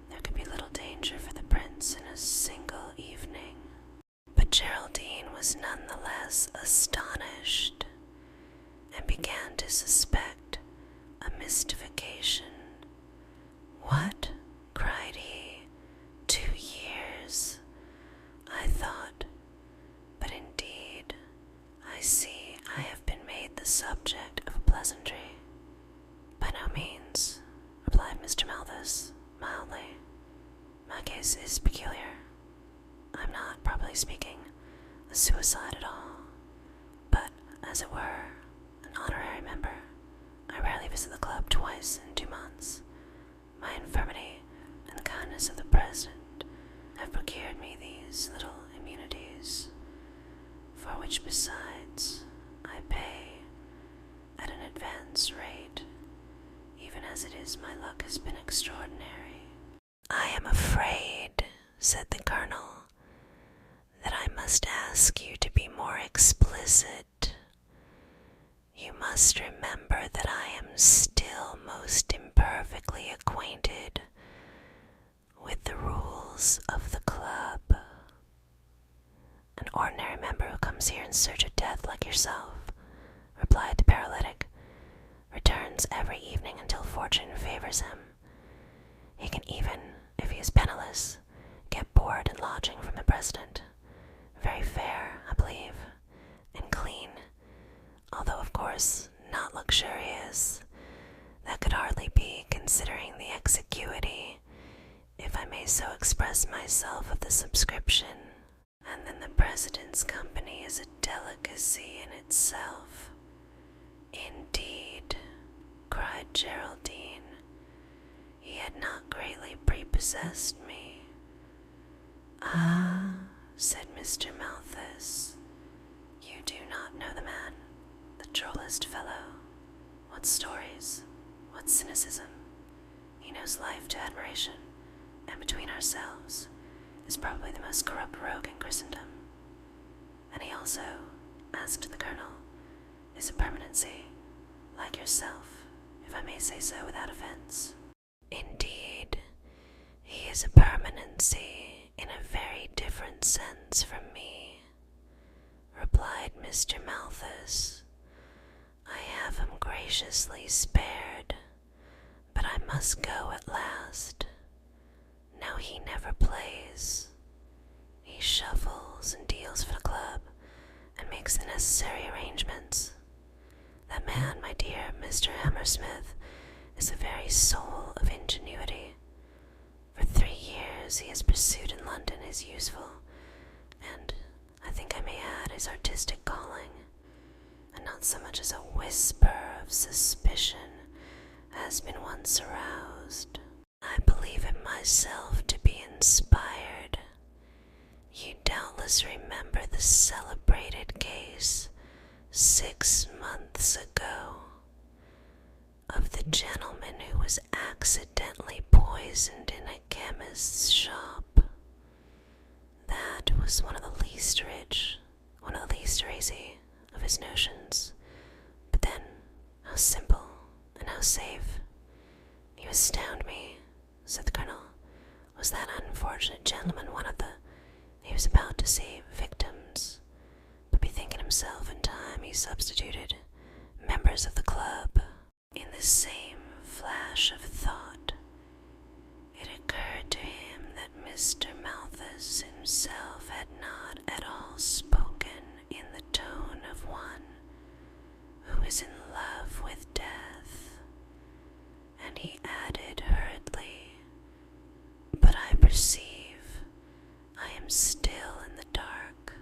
there could be little danger for the prince in a single evening. was none the less astonished, and began to suspect a mystification. "What?" cried he. "2 years, I thought, but indeed I see I have been made the subject of a pleasantry." "By no means," replied Mr. Malthus, mildly. "My case is peculiar. I'm not, properly speaking, a suicide at all, but, as it were, an honorary member. I rarely visit the club twice in 2 months. My infirmity and the kindness of the president have procured me these little immunities, for which besides I pay at an advance rate, even as it is my luck has been extraordinary." "I am afraid," said the colonel, "that I must ask you to be more explicit. You must remember that I am still most imperfectly acquainted with the rules of the club." "An ordinary member who comes here in search of death like yourself," replied the paralytic, "returns every evening until fortune favors him. He can even, if he is penniless, get board and lodging from the president. Very fair, I believe, and clean, although of course not luxurious. That could hardly be, considering the exiguity, if I may so express myself, of the subscription. And then the president's company is a delicacy in itself." "Indeed," cried Geraldine. "He had not greatly prepossessed me." "Ah," said Mr. Malthus, "you do not know the man, the drollest fellow. What stories, what cynicism. He knows life to admiration, and between ourselves, is probably the most corrupt rogue in Christendom. And he also, asked the colonel, is a permanency, like yourself, if I may say so without offense." "Indeed, he is a permanency in a very different sense from me," replied Mr. Malthus. "I have him graciously spared, but I must go at last. Now he never plays. He shuffles and deals for the club, and makes the necessary arrangements. That man, my dear Mr. Hammersmith, is the very soul of ingenuity. For 3 years he has pursued in London his useful, and I think I may add his artistic calling, and not so much as a whisper of suspicion has been once aroused. I believe it myself to be inspired. You doubtless remember the celebrated case 6 months ago of the gentleman who was accidentally poisoned in a chemist's shop. That was one of the least rich, one of the least racy of his notions. But then, how simple and how safe. You astound me," said the colonel. "Was that unfortunate gentleman one of the— he was about to say victims, but bethinking himself in time, he substituted members of the club." In the same flash of thought, it occurred to him that Mr. Malthus himself had not at all spoken in the tone of one who is in love with death, and he added hurriedly, "But I perceive I am still in the dark.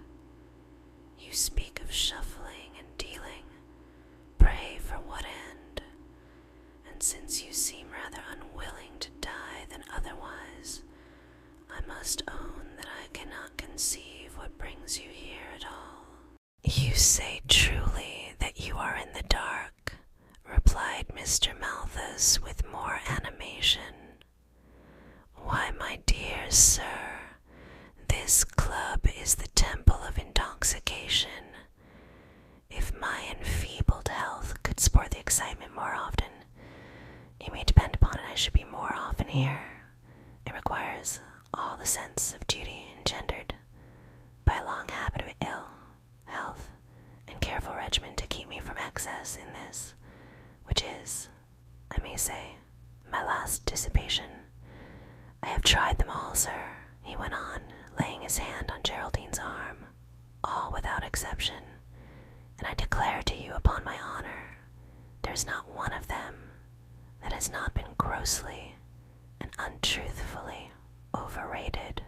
You speak of shuffling and dealing. Pray, for what end? And since you seem rather unwilling to die than otherwise, I must own that I cannot conceive what brings you here at all." "You say truly that you are in the dark," replied Mr. Malthus with more animation. "Why, my dear sir, this club is the temple of intoxication. If my enfeebled health could support the excitement more often, you may depend upon it I should be more often here. It requires all the sense of duty engendered by a long habit of ill you upon my honor, there's not one of them that has not been grossly and untruthfully overrated.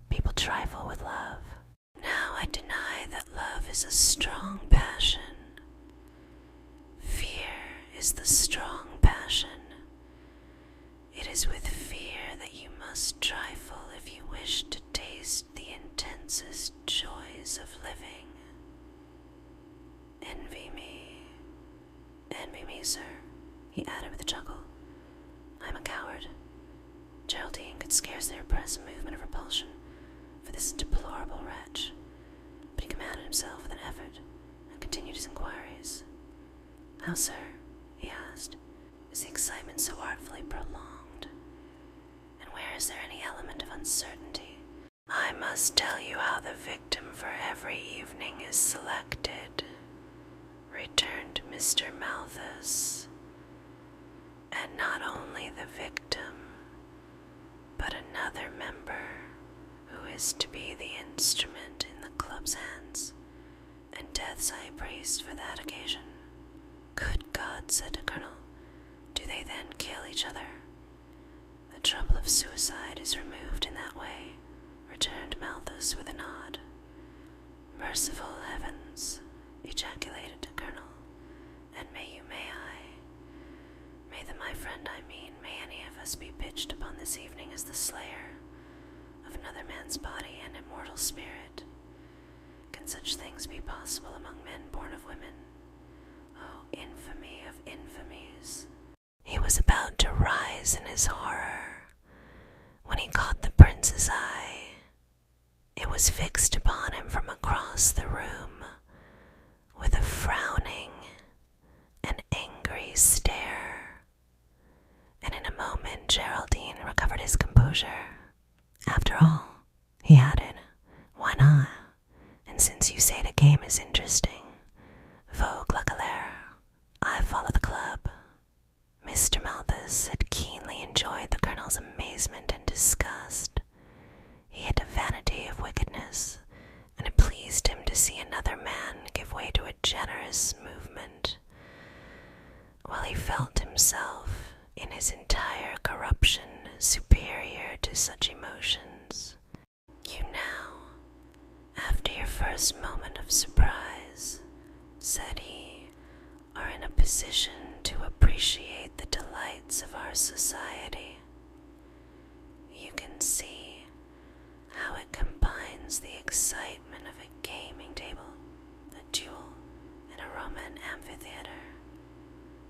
People trifle with love. Now I deny that love is a strong passion. Fear is the strong passion. It is with fear that you must trifle if you wish to taste the intensest joys of living. Envy me, sir, he added with a chuckle. I'm a coward. Geraldine could scarcely repress a movement of repulsion for this deplorable wretch, but he commanded himself with an effort and continued his inquiries. How, sir, he asked, is the excitement so artfully prolonged? And where is there any element of uncertainty? I must tell you how the victim for every evening is selected, returned Mr. Malthus. And not only the victim, but another member who is to be the instrument in the club's hands, and death's high priest for that occasion. Good God, said the colonel, do they then kill each other? The trouble of suicide is removed in that way, returned Malthus with a nod. Merciful heavens, ejaculated the colonel, and may my friend, may any of us be pitched upon this evening as the slayer of another man's body and immortal spirit. Can such things be possible among men born of women? Oh, infamy of infamies. He was about to rise in his horror when he caught the prince's eye. It was fixed upon him from across the room with a frowning and angry stare. And in a moment Geraldine recovered his composure. After all, he added, why not? And since you say the game is interesting, vogue la galère, I follow the club. Mr. Malthus had keenly enjoyed the colonel's amazement and disgust. He had the vanity of wickedness, and it pleased him to see another man give way to a generous movement, while he felt himself, in his entire corruption, superior to such emotions. You now, after your first moment of surprise, said he, are in a position to appreciate the delights of our society. You can see how it combines the excitement of a gaming table, a duel, and a Roman amphitheater.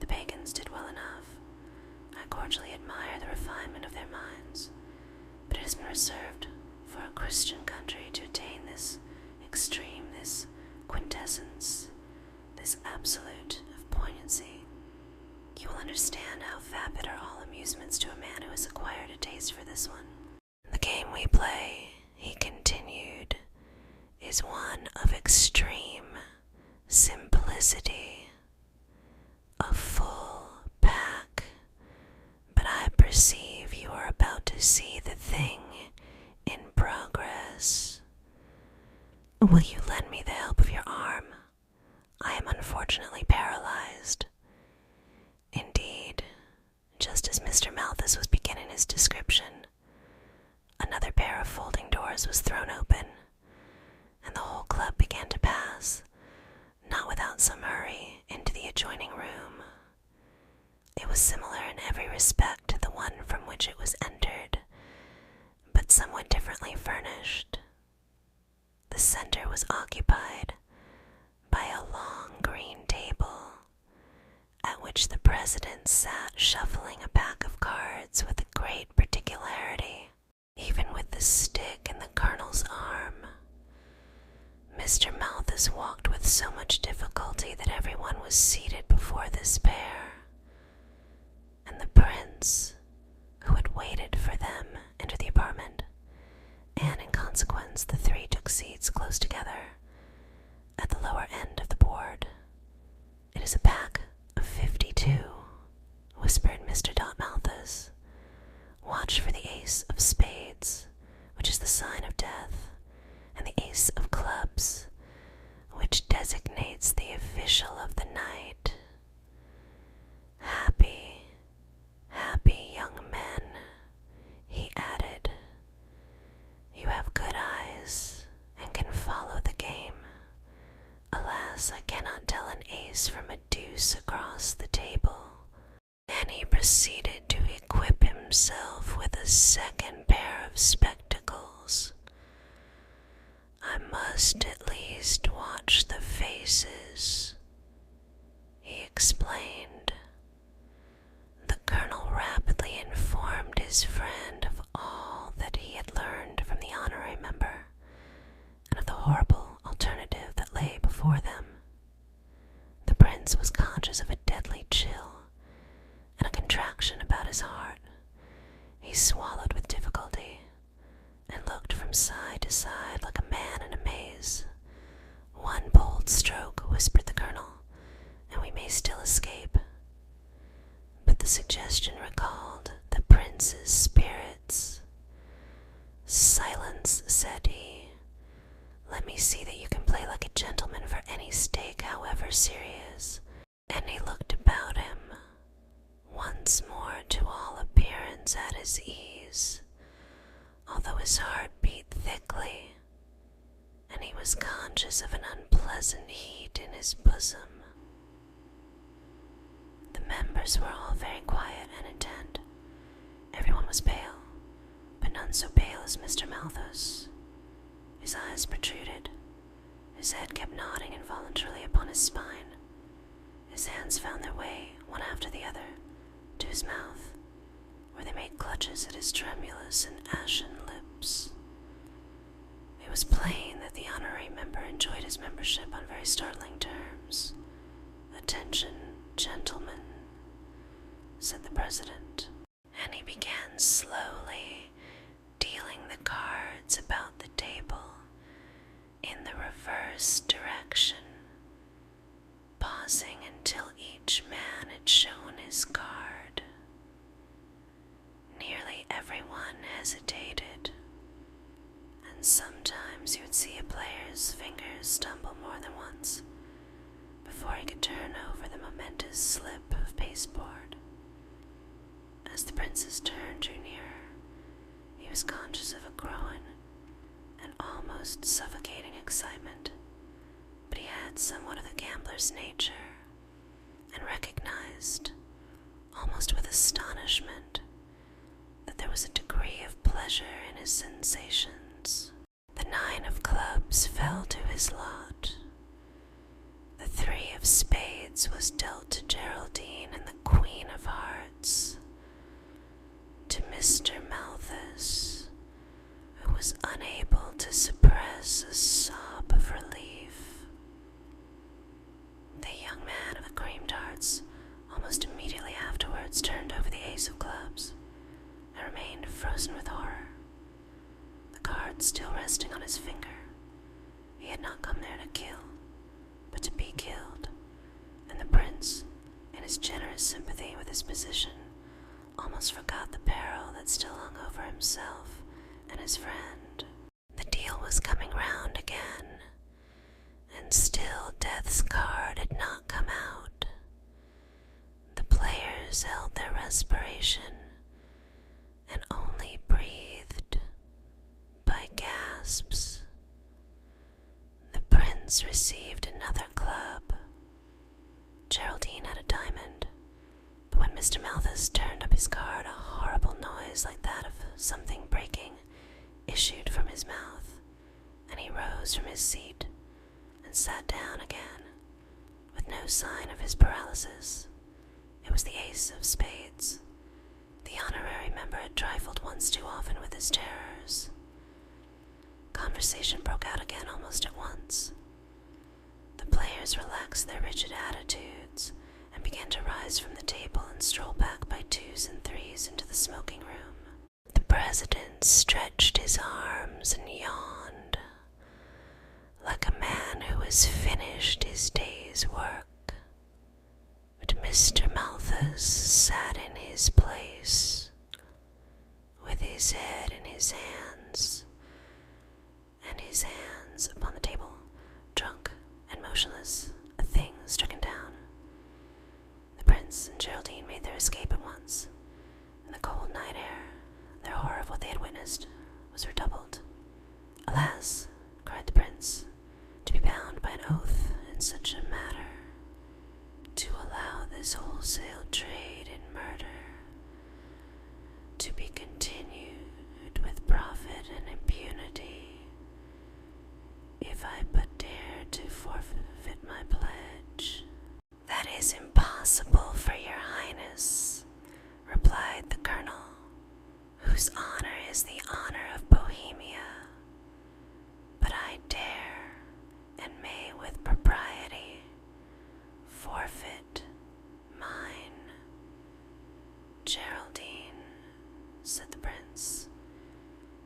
The pagans did well enough. I cordially admire the refinement of their minds, but it has been reserved for a Christian country to attain this extreme, this quintessence, this absolute of poignancy. You will understand how vapid are all amusements to a man who has acquired a taste for this one. The game we play, he continued, is one of extreme simplicity, a full pack, but I perceive you are about to see the thing in progress. Will you lend me the help of your arm? I am unfortunately paralyzed. Indeed, just as Mr. Malthus was beginning his description, another pair of folding doors was thrown open, and the whole club began to pass, not without some hurry, into the adjoining room. It was similar in every respect to the one from which it was entered, but somewhat differently furnished. The center was occupied by a long green table, at which the president sat shuffling a pack of cards with a great particularity, even with the stick in the colonel's arm. Mr. Malthus walked with so much difficulty that everyone was seated before this pair, and the prince, who had waited for them, entered the apartment, and in consequence the three took seats close together at the lower end of the board. It is a pack of 52, whispered Mr. Malthus. Watch for the ace of spades, which is the sign of death, and the ace of clubs, which designates the official of the night. Happy, happy young men, he added. You have good eyes and can follow the game. Alas, I cannot tell an ace from a deuce across the table. And he proceeded to equip himself with a second pair of spectacles. I must at least watch the faces, he explained. The colonel rapidly informed his friend of all that he had learned from the honorary member, and of the horrible alternative that lay before them. The prince was conscious of a deadly chill and a contraction about his heart. He swallowed with difficulty and looked from side to side like a man in a maze. One bold stroke, whispered the colonel, and we may still escape. But the suggestion recalled the prince's spirits. Silence, said he. Let me see that you can play like a gentleman for any stake, however serious. And he looked about him, once more to all appearance at his ease, although his heart beat thickly, and he was conscious of an unpleasant heat in his bosom. The members were all very quiet and intent. Everyone was pale, but none so pale as Mr. Malthus. His eyes protruded. His head kept nodding involuntarily upon his spine. His hands found their way, one after the other, to his mouth, where they made clutches at his tremulous and ashen lips. It was plain that the honorary member enjoyed his membership on very startling terms. Attention, gentlemen, said the president, and he began slowly dealing the cards about the table in the reverse direction, pausing until each man had shown his card. Nearly everyone hesitated, and sometimes you would see a player's fingers stumble more than once before he could turn over the momentous slip of pasteboard. As the prince's turn drew nearer, he was conscious of a growing and almost suffocating excitement, but he had somewhat of the gambler's nature, and recognized, almost with astonishment, that there was a degree of pleasure in his sensations. The 9 of clubs fell to his lot. The 3 of spades was dealt to Geraldine, and the Queen of hearts to Mr. Malthus, who was unable to suppress a sob of relief. The young man of the Cream Tarts almost immediately afterwards turned over the ace of clubs and remained frozen with horror, the card still resting on his finger. He had not come there to kill, but to be killed, and the prince, in his generous sympathy with his position, almost forgot the peril that still hung over himself and his friend. The deal was coming round again, and still death's card had not come out. The players held their respiration and only breathed by gasps. The prince received another club. Geraldine had a diamond, but when Mr. Malthus turned up his card, a horrible noise like that of something breaking issued from his mouth, and he rose from his seat and sat down again, with no sign of his paralysis. It was the ace of spades. The honorary member had trifled once too often with his terrors. Conversation broke out again almost at once. The players relaxed their rigid attitudes and began to rise from the table and stroll back by 2s and 3s into the smoking room. The president stretched his arms and yawned, like a man who has finished his day's work. But Mr. Malthus sat in his place, with his head in his hands, and his hands upon the table, drunk and motionless, a thing stricken oath in such a matter, to allow this wholesale trade in murder to be continued with profit and impunity, if I but dare to forfeit my pledge. That is impossible for your highness, replied the colonel, whose honor is the honor of Bohemia. But I dare, and may with propriety, forfeit mine. Geraldine, said the prince,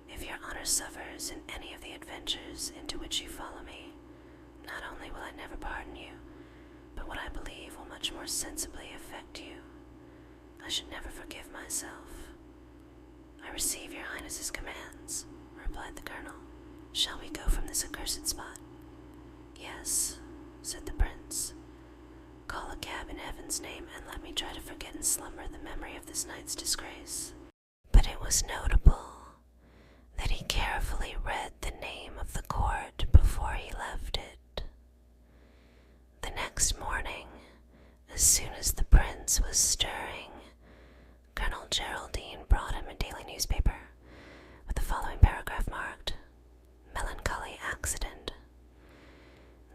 if your honor suffers in any of the adventures into which you follow me, not only will I never pardon you, but what I believe will much more sensibly affect you. I should never forgive myself. I receive your highness's commands, replied the colonel. Shall we go from this accursed spot? Yes, said the prince. Call a cab in heaven's name, and let me try to forget in slumber the memory of this night's disgrace. But it was notable that he carefully read the name of the court before he left it. The next morning, as soon as the prince was stirring, Colonel Geraldine brought him a daily newspaper with the following paragraph marked, Melancholy Accident.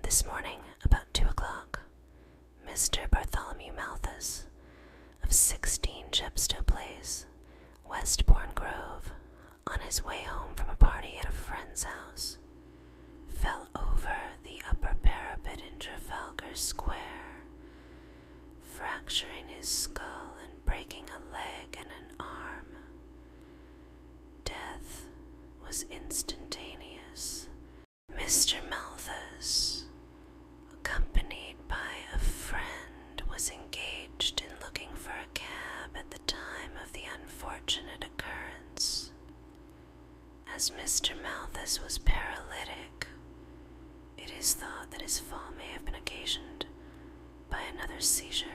This morning, about 2 o'clock, Mr. Bartholomew Malthus, of 16 Chepstow Place, Westbourne Grove, on his way home from a party at a friend's house, fell over the upper parapet in Trafalgar Square, fracturing his skull and breaking a leg and an arm. Death was instantaneous. Mr. Malthus, accompanied by a friend, was engaged in looking for a cab at the time of the unfortunate occurrence. As Mr. Malthus was paralytic, it is thought that his fall may have been occasioned by another seizure.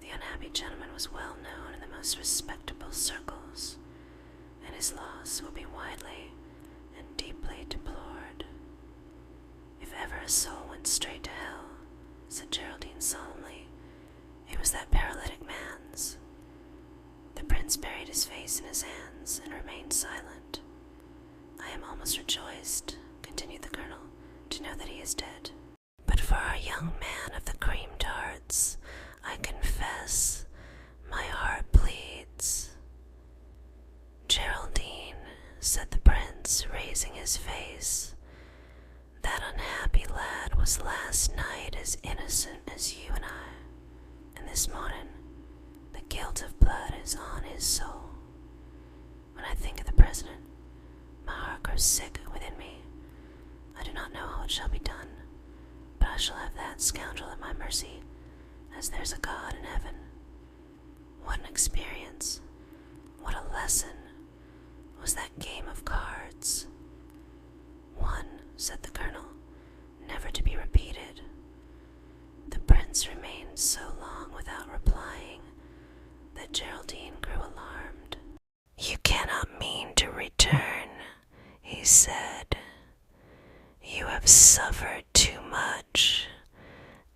The unhappy gentleman was well known in the most respectable circles, and his loss will be widely and deeply deplored. If ever a soul went straight to hell, said Geraldine solemnly, it was that paralytic man's. The prince buried his face in his hands and remained silent. I am almost rejoiced, continued the colonel, to know that he is dead. But for our young man of the cream tarts, I confess, my heart bleeds. Geraldine, said the prince, raising his face, that unhappy lad was last night as innocent as you and I, and this morning the guilt of blood is on his soul. When I think of the president, my heart grows sick within me. I do not know how it shall be done, but I shall have that scoundrel at my mercy, as there's a God in heaven. What an experience, what a lesson was that game of cards. One, said the colonel, never to be repeated. The prince remained so long without replying that Geraldine grew alarmed. You cannot mean to return, he said. You have suffered too much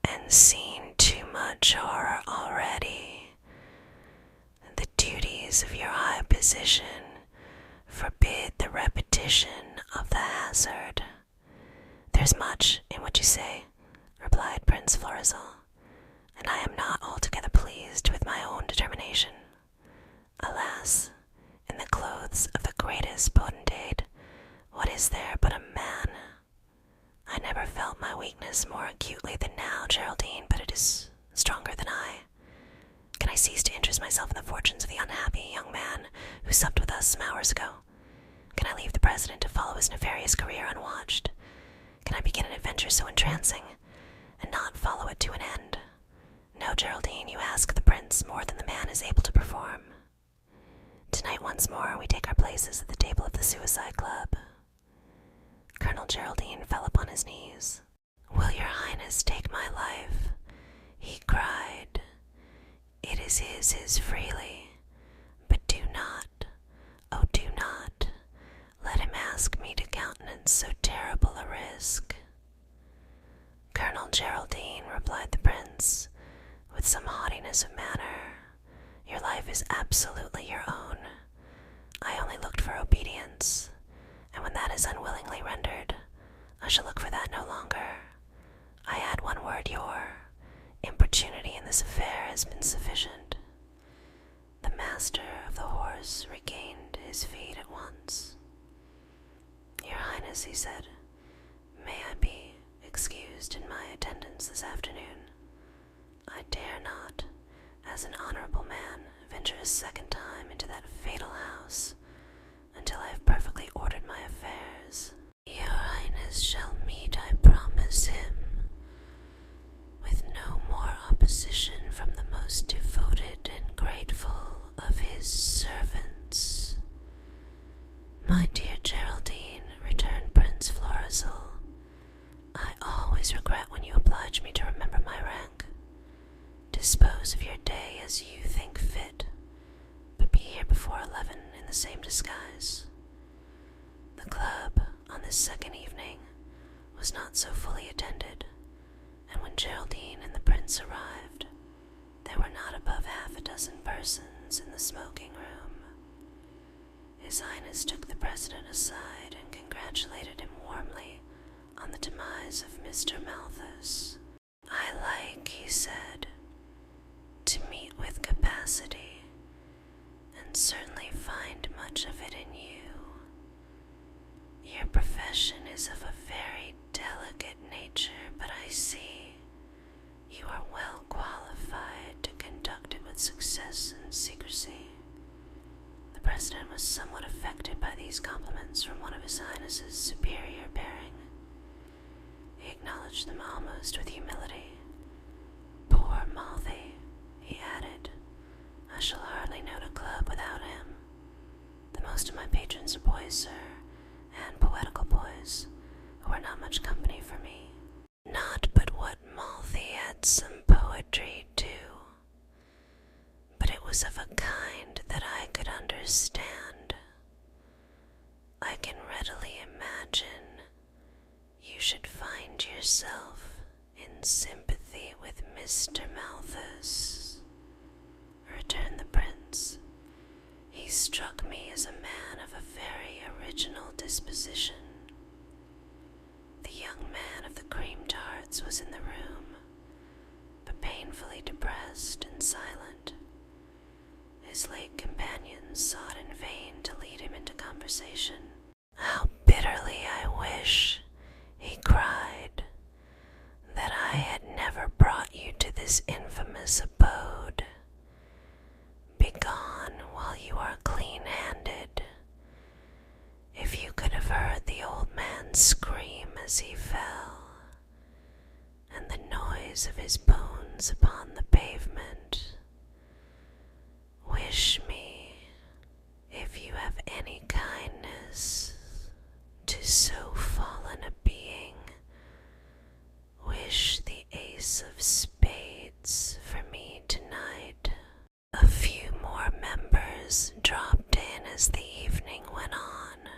and seen too much horror already. The duties of your high position forbid the repetition of the hazard. There's much in what you say, replied Prince Florizel, and I am not altogether pleased with my own determination. Alas, in the clothes of the greatest potentate, what is there but a man? I never felt my weakness more acutely than now, Geraldine, but it is stronger than I. Can I cease to interest myself in the fortunes of the unhappy young man who supped with us some hours ago? Can I leave the president to follow his nefarious career unwatched? Can I begin an adventure so entrancing, and not follow it to an end? No, Geraldine, you ask the prince more than the man is able to perform. Tonight once more we take our places at the table of the Suicide Club. Colonel Geraldine fell upon his knees. Will your highness take my life? He cried. It is his freely, but do not, oh do not, let him ask me to countenance so terrible a risk. "Well, Geraldine," replied the prince, with some haughtiness of manner, "your life is absolutely your own. I only looked for obedience, and when that is unwillingly rendered, I shall look for that no longer. I add one word, your importunity in this affair has been sufficient." The master of the horse regained his feet at once. "Your Highness," he said, "may I be excused in my attendance this afternoon? I dare not, as an honorable man, venture a second time into that fatal house until I have perfectly ordered my affairs." "Your Highness shall meet, I promise him, with no more opposition from the most devoted and grateful of his servants." "My dear Geraldine," returned Prince Florizel, "I always regret when you oblige me to remember my rank. Dispose of your day as you think fit, but be here before 11 in the same disguise." The club, on this second evening, was not so fully attended, and when Geraldine and the prince arrived, there were not above half a dozen persons in the smoking room. His Highness took the president aside and congratulated him warmly on the demise of Mr. Malthus. "I like," he said, "to meet with capacity, and certainly find much of it in you. Your profession is of a very delicate nature, but I see you are well qualified to conduct it with success and secrecy." The president was somewhat affected by these compliments from one of His Highness's superior bearing. He acknowledged them almost with humility. "Poor Malthy," he added, "I shall hardly note a club without him. The most of my patrons are boys, sir, and poetical boys, who are not much company for me. Not but what Malthy had some poetry too, but it was of a kind that I could understand. I can readily imagine you should find yourself in sympathy with Mr. Malthus," returned the prince. "He struck me as a man of a very original disposition." The young man of the cream tarts was in the room, but painfully depressed and silent. His late companions sought in vain to lead him into conversation. "How bitterly I wish," he cried, "that I had never brought you to this infamous abode. Begone while you are clean-handed. If you could have heard the old man scream as he fell, and the noise of his bones upon the pavement. Wish me, if you have any kindness, to so fallen a being, wish the ace of spades for me tonight." A few more members dropped in as the evening went on,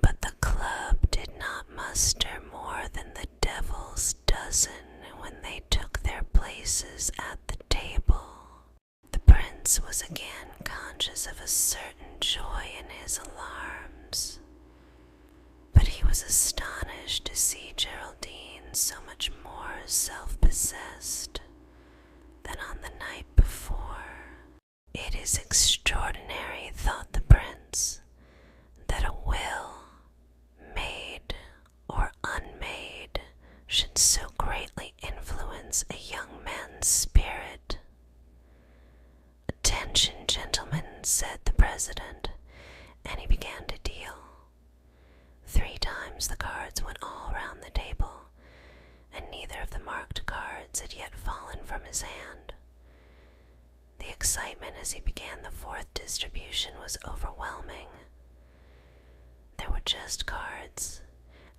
but the club did not muster more than the devil's dozen when they took their places at the table. The prince was again conscious of a certain joy in his alarms, but he was astonished to see Geraldine so much more self-possessed than on the night before. "It is extraordinary," thought the prince, "that a will, made or unmade, should so greatly influence a young man's spirit." "Attention, gentlemen," said the president, and he began to deal. 3 times the cards went all round the table, and neither of the marked cards had yet fallen from his hand. The excitement as he began the 4th distribution was overwhelming. There were just cards,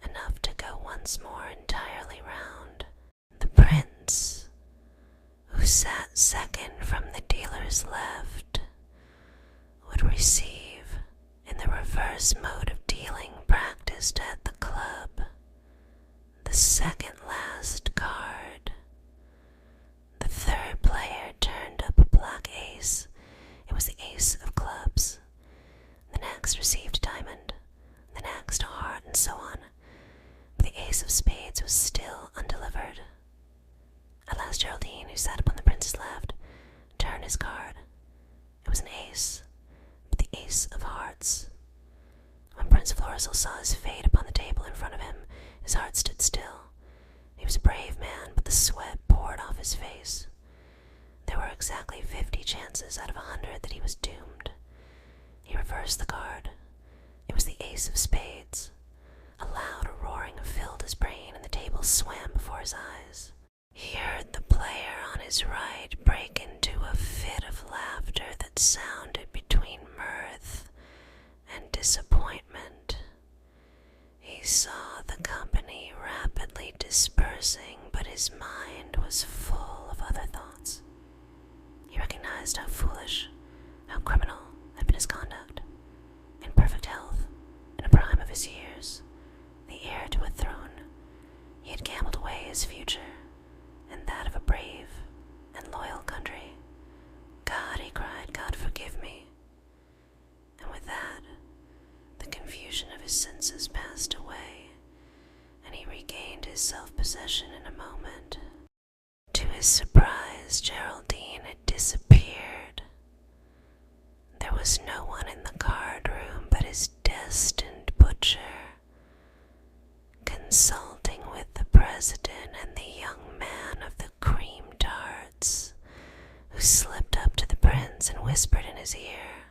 enough to go once more entirely round. The prince, who sat second from the dealer's left, would receive, in the reverse mode of dealing practiced at the club, the second last spades was still undelivered. At last Geraldine, who sat upon the prince's left, turned his card. It was an ace, but the ace of hearts. When Prince Florizel saw his fate upon the table in front of him, his heart stood still. He was a brave man, but the sweat poured off his face. There were exactly 50 chances out of 100 that he was doomed. He reversed the card. It was the ace of spades. A loud roaring filled his brain, and the table swam before his eyes. He heard the player on his right break into a fit of laughter that sounded between mirth and disappointment. He saw the company rapidly dispersing, but his mind was full of other thoughts. He recognized how foolish, how criminal had been his conduct. In perfect health, in the prime of his years, the heir to a throne, he had gambled away his future and that of a brave and loyal country. God, he cried, God forgive me. And with that, the confusion of his senses passed away, and he regained his self-possession in a moment. To his surprise, Geraldine had disappeared. There was no one in the card room but his destined butcher. Consulting with the president and the young man of the Cream Tarts, who slipped up to the prince and whispered in his ear,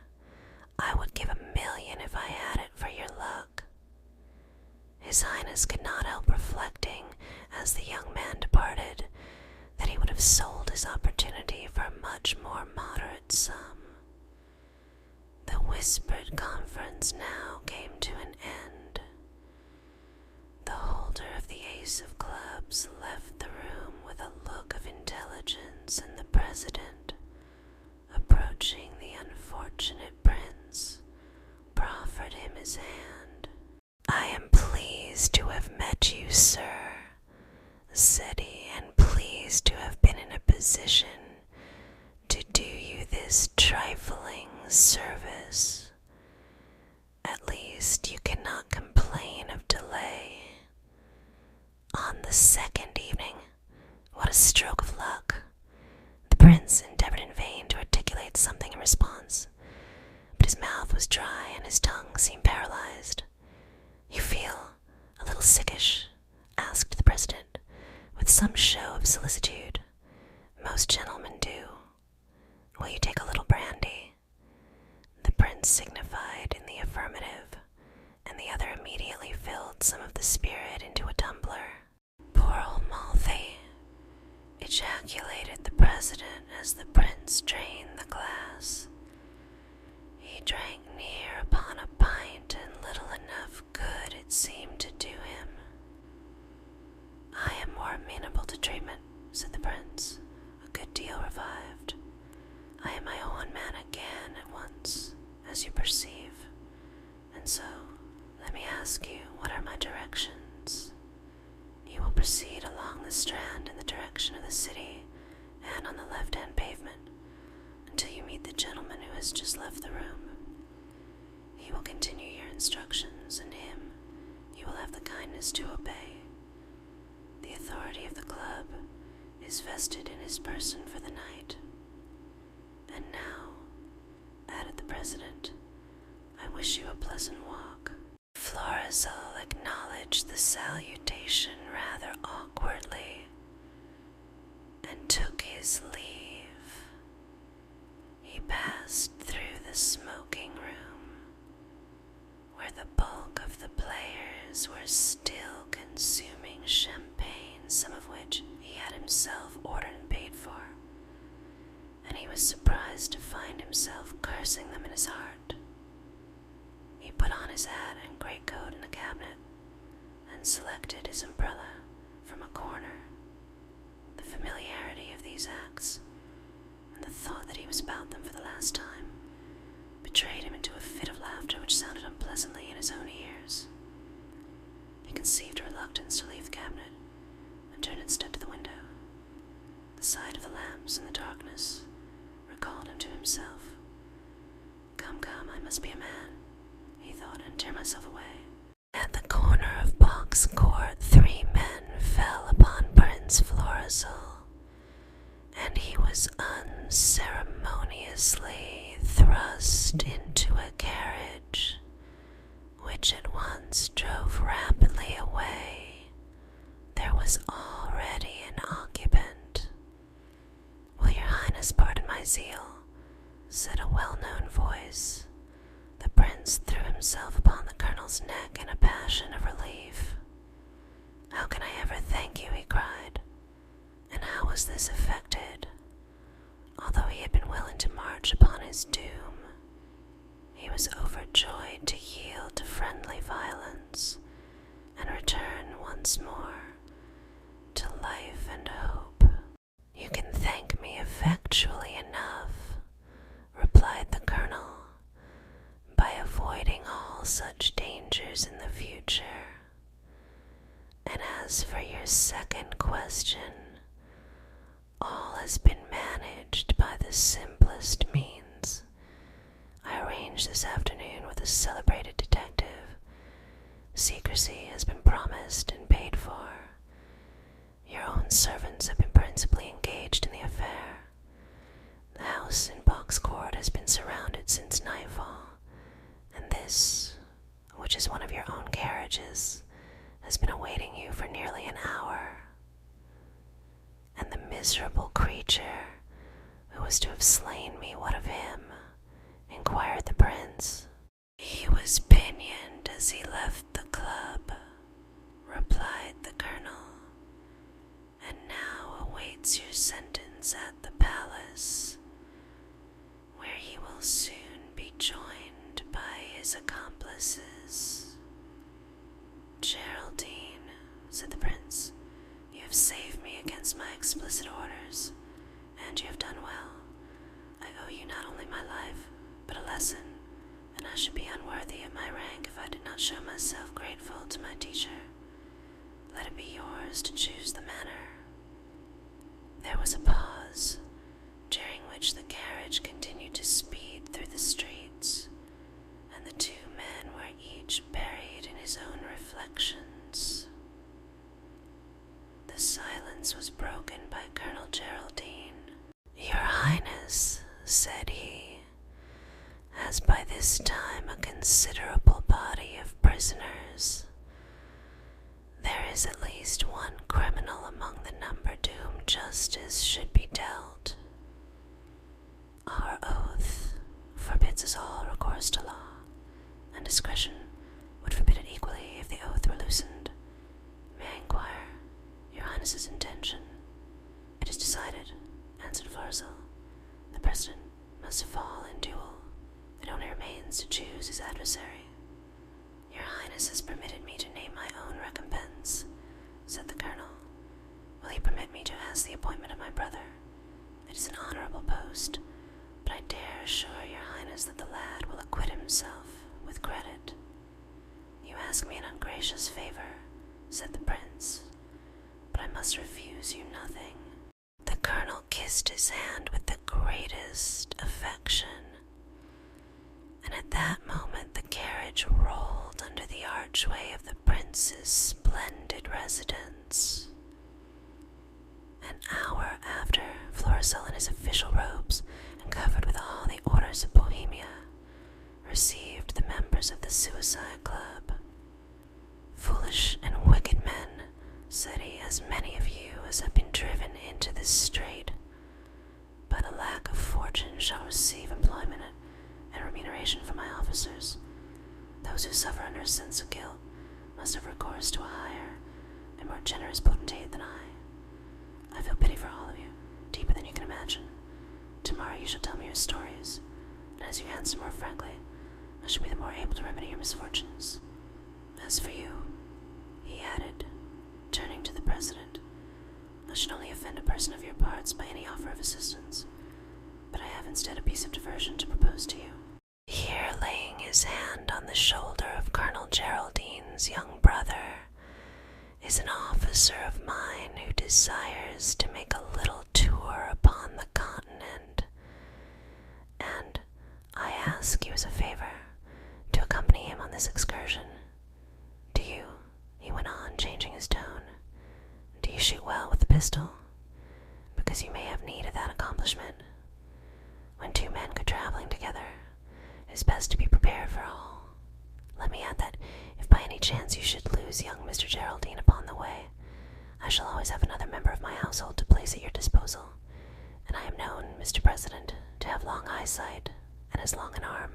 "I would give $1 million if I had it for your luck." His Highness could not help reflecting, as the young man departed, that he would have sold his opportunity for a much more moderate sum. The whispered conference now came to an end. The holder of the ace of clubs left the room with a look of intelligence, and the president, approaching the unfortunate prince, proffered him his hand. "I am pleased to have met you, sir," said he, "and pleased to have been in a position to do you this trifling service. At least you cannot complain of delay. On the second evening, what a stroke of luck!" The prince endeavored in vain to articulate something in response, but his mouth was dry and his tongue seemed paralyzed. "You feel a little sickish?" asked the president, with some show of solicitude. "Most gentlemen do. Will you take a little brandy?" The prince signified in the affirmative, and the other immediately filled some of the spirit into a tumbler. "Poor old Malthy," ejaculated the president as the prince drained the glass. He drank near upon a pint, and little enough good it seemed to do him. "I am more amenable to treatment," said the prince, a good deal revived. "I am my own man again at once, as you perceive. And so, let me ask you, what are my directions?" "You will proceed along the Strand in the direction of the city, and on the left-hand pavement, until you meet the gentleman who has just left the room. He will continue your instructions, and him you will have the kindness to obey. The authority of the club is vested in his person for the night. And now," added the president, "I wish you a pleasant walk." Florizel acknowledged the salutation rather awkwardly, and took his leave. He passed through the smoking room, where the bulk of the players were still consuming champagne, some of which he had himself ordered and paid for, and he was surprised to find himself cursing them in his heart. He put on his hat and greatcoat in the cabinet, and selected his umbrella from a corner. The familiarity of these acts, and the thought that he was about them for the last time, betrayed him into a fit of laughter which sounded unpleasantly in his own ears. He conceived a reluctance to leave the cabinet, and turned instead to the window. The sight of the lamps in the darkness recalled him to himself. Come, I must be a man," he thought, "and tear myself away." At the corner of Box Court, 3 men dismissal, and he was unceremoniously thrust into a carriage, which at once drove rapidly away. There was already an occupant. "Will your Highness pardon my zeal?" said a well-known voice. The prince threw himself upon the colonel's neck in a passion of relief. "How can I ever thank you?" he cried. And how was this effected? Although he had been willing to march upon his doom, he was overjoyed to yield to friendly violence and return once more to life and hope. "You can thank me effectually enough," replied the colonel, "by avoiding all such dangers in the future. And as for your second question, all has been managed by the simplest means. I arranged this afternoon with a celebrated detective. Secrecy has been promised and paid for. Your own servants have been principally engaged in the affair. The house in Box Court has been surrounded since nightfall, and this, which is one of your own carriages, has been awaiting you for nearly an hour." "And the miserable creature who was to have slain me, what of him?" inquired the prince. "He was pinioned as he left the club," replied the colonel, "and now awaits your sentence at the palace, where he will soon be joined by his accomplices." "Geraldine," said the prince, "you have saved me against my explicit orders, and you have done well. I owe you not only my life, but a lesson, and I should be unworthy of my rank if I did not show myself grateful to my teacher. Let it be yours to choose the manner." There was a pause, during which the carriage continued to speed through the streets, and the two men were each buried in his own reflections. The silence was broken by Colonel Geraldine. "Your Highness," said he, "has by this time a considerable body of prisoners. There is at least one criminal among the number to whom justice should be dealt. Our oath forbids us all recourse to law, and discretion would forbid it equally if the oath were loosened. May I inquire your Highness's intention?" "It is decided," answered Florizel. "The president must fall in duel. It only remains to choose his adversary." "Your Highness has permitted me to name my own recompense," said the colonel. "Will you permit me to ask the appointment of my brother? It is an honorable post, but I dare assure your Highness that the lad will acquit himself with credit." "You ask me an ungracious favor," said the prince, "but I must refuse you nothing." The colonel kissed his hand with the greatest affection, and at that moment the carriage rolled under the archway of the prince's splendid residence. An hour after, Florizel in his official robes, and covered with all the orders of Bohemia, received the members of the Suicide Club. "Foolish and wicked men," said he, "as many of you as have been driven into this strait, by the lack of fortune shall receive employment and remuneration from my officers. Those who suffer under a sense of guilt must have recourse to a higher and more generous potentate than I. I feel pity for all of you, deeper than you can imagine. Tomorrow you shall tell me your stories, and as you answer more frankly, I shall be the more able to remedy your misfortunes. As for you," he added, turning to the president, "I should only offend a person of your parts by any offer of assistance, but I have instead a piece of diversion to propose to you." Here, laying his hand on the shoulder of Colonel Geraldine's young brother, is an officer of mine who desires to make a little tour upon the continent, and I ask you as a favor to accompany him on this excursion. Do you," he went on, changing his tone, "do you shoot well with the pistol?" because you may have need of that accomplishment. When two men go traveling together, it is best to be prepared for all. Let me add that if by any chance you should lose young Mr. Geraldine upon the way, I shall always have another member of my household to place at your disposal, and I am known, Mr. President, to have long eyesight and as long an arm.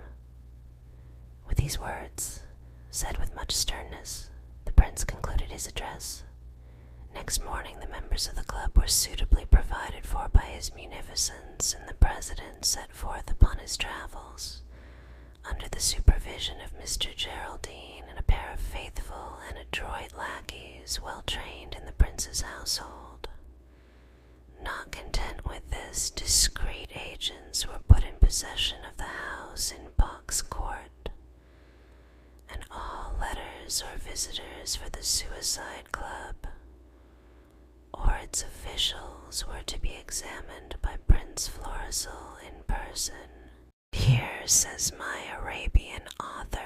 With these words, said with much sternness, the prince concluded his address. Next morning the members of the club were suitably provided for by his munificence, and the president set forth upon his travels, under the supervision of Mr. Geraldine and a pair of faithful and adroit lackeys well trained in the prince's household. Not content with this, discreet agents were put in possession of the house in Box Court, and all letters or visitors for the Suicide Club or its officials were to be examined by Prince Florizel in person. Here, says my Arabian author,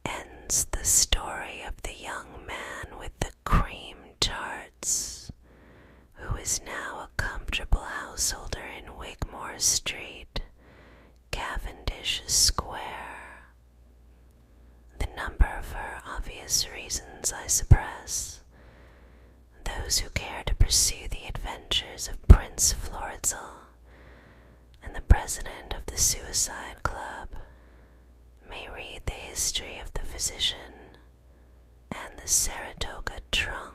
ends the story of the young man with the cream tarts, who is now a comfortable householder in Wigmore Street, Cavendish Square. The number, for obvious reasons, I suppress. Those who care to pursue the adventures of Prince Florizel and the president of the Suicide Club may read the history of the physician and the Saratoga trunk.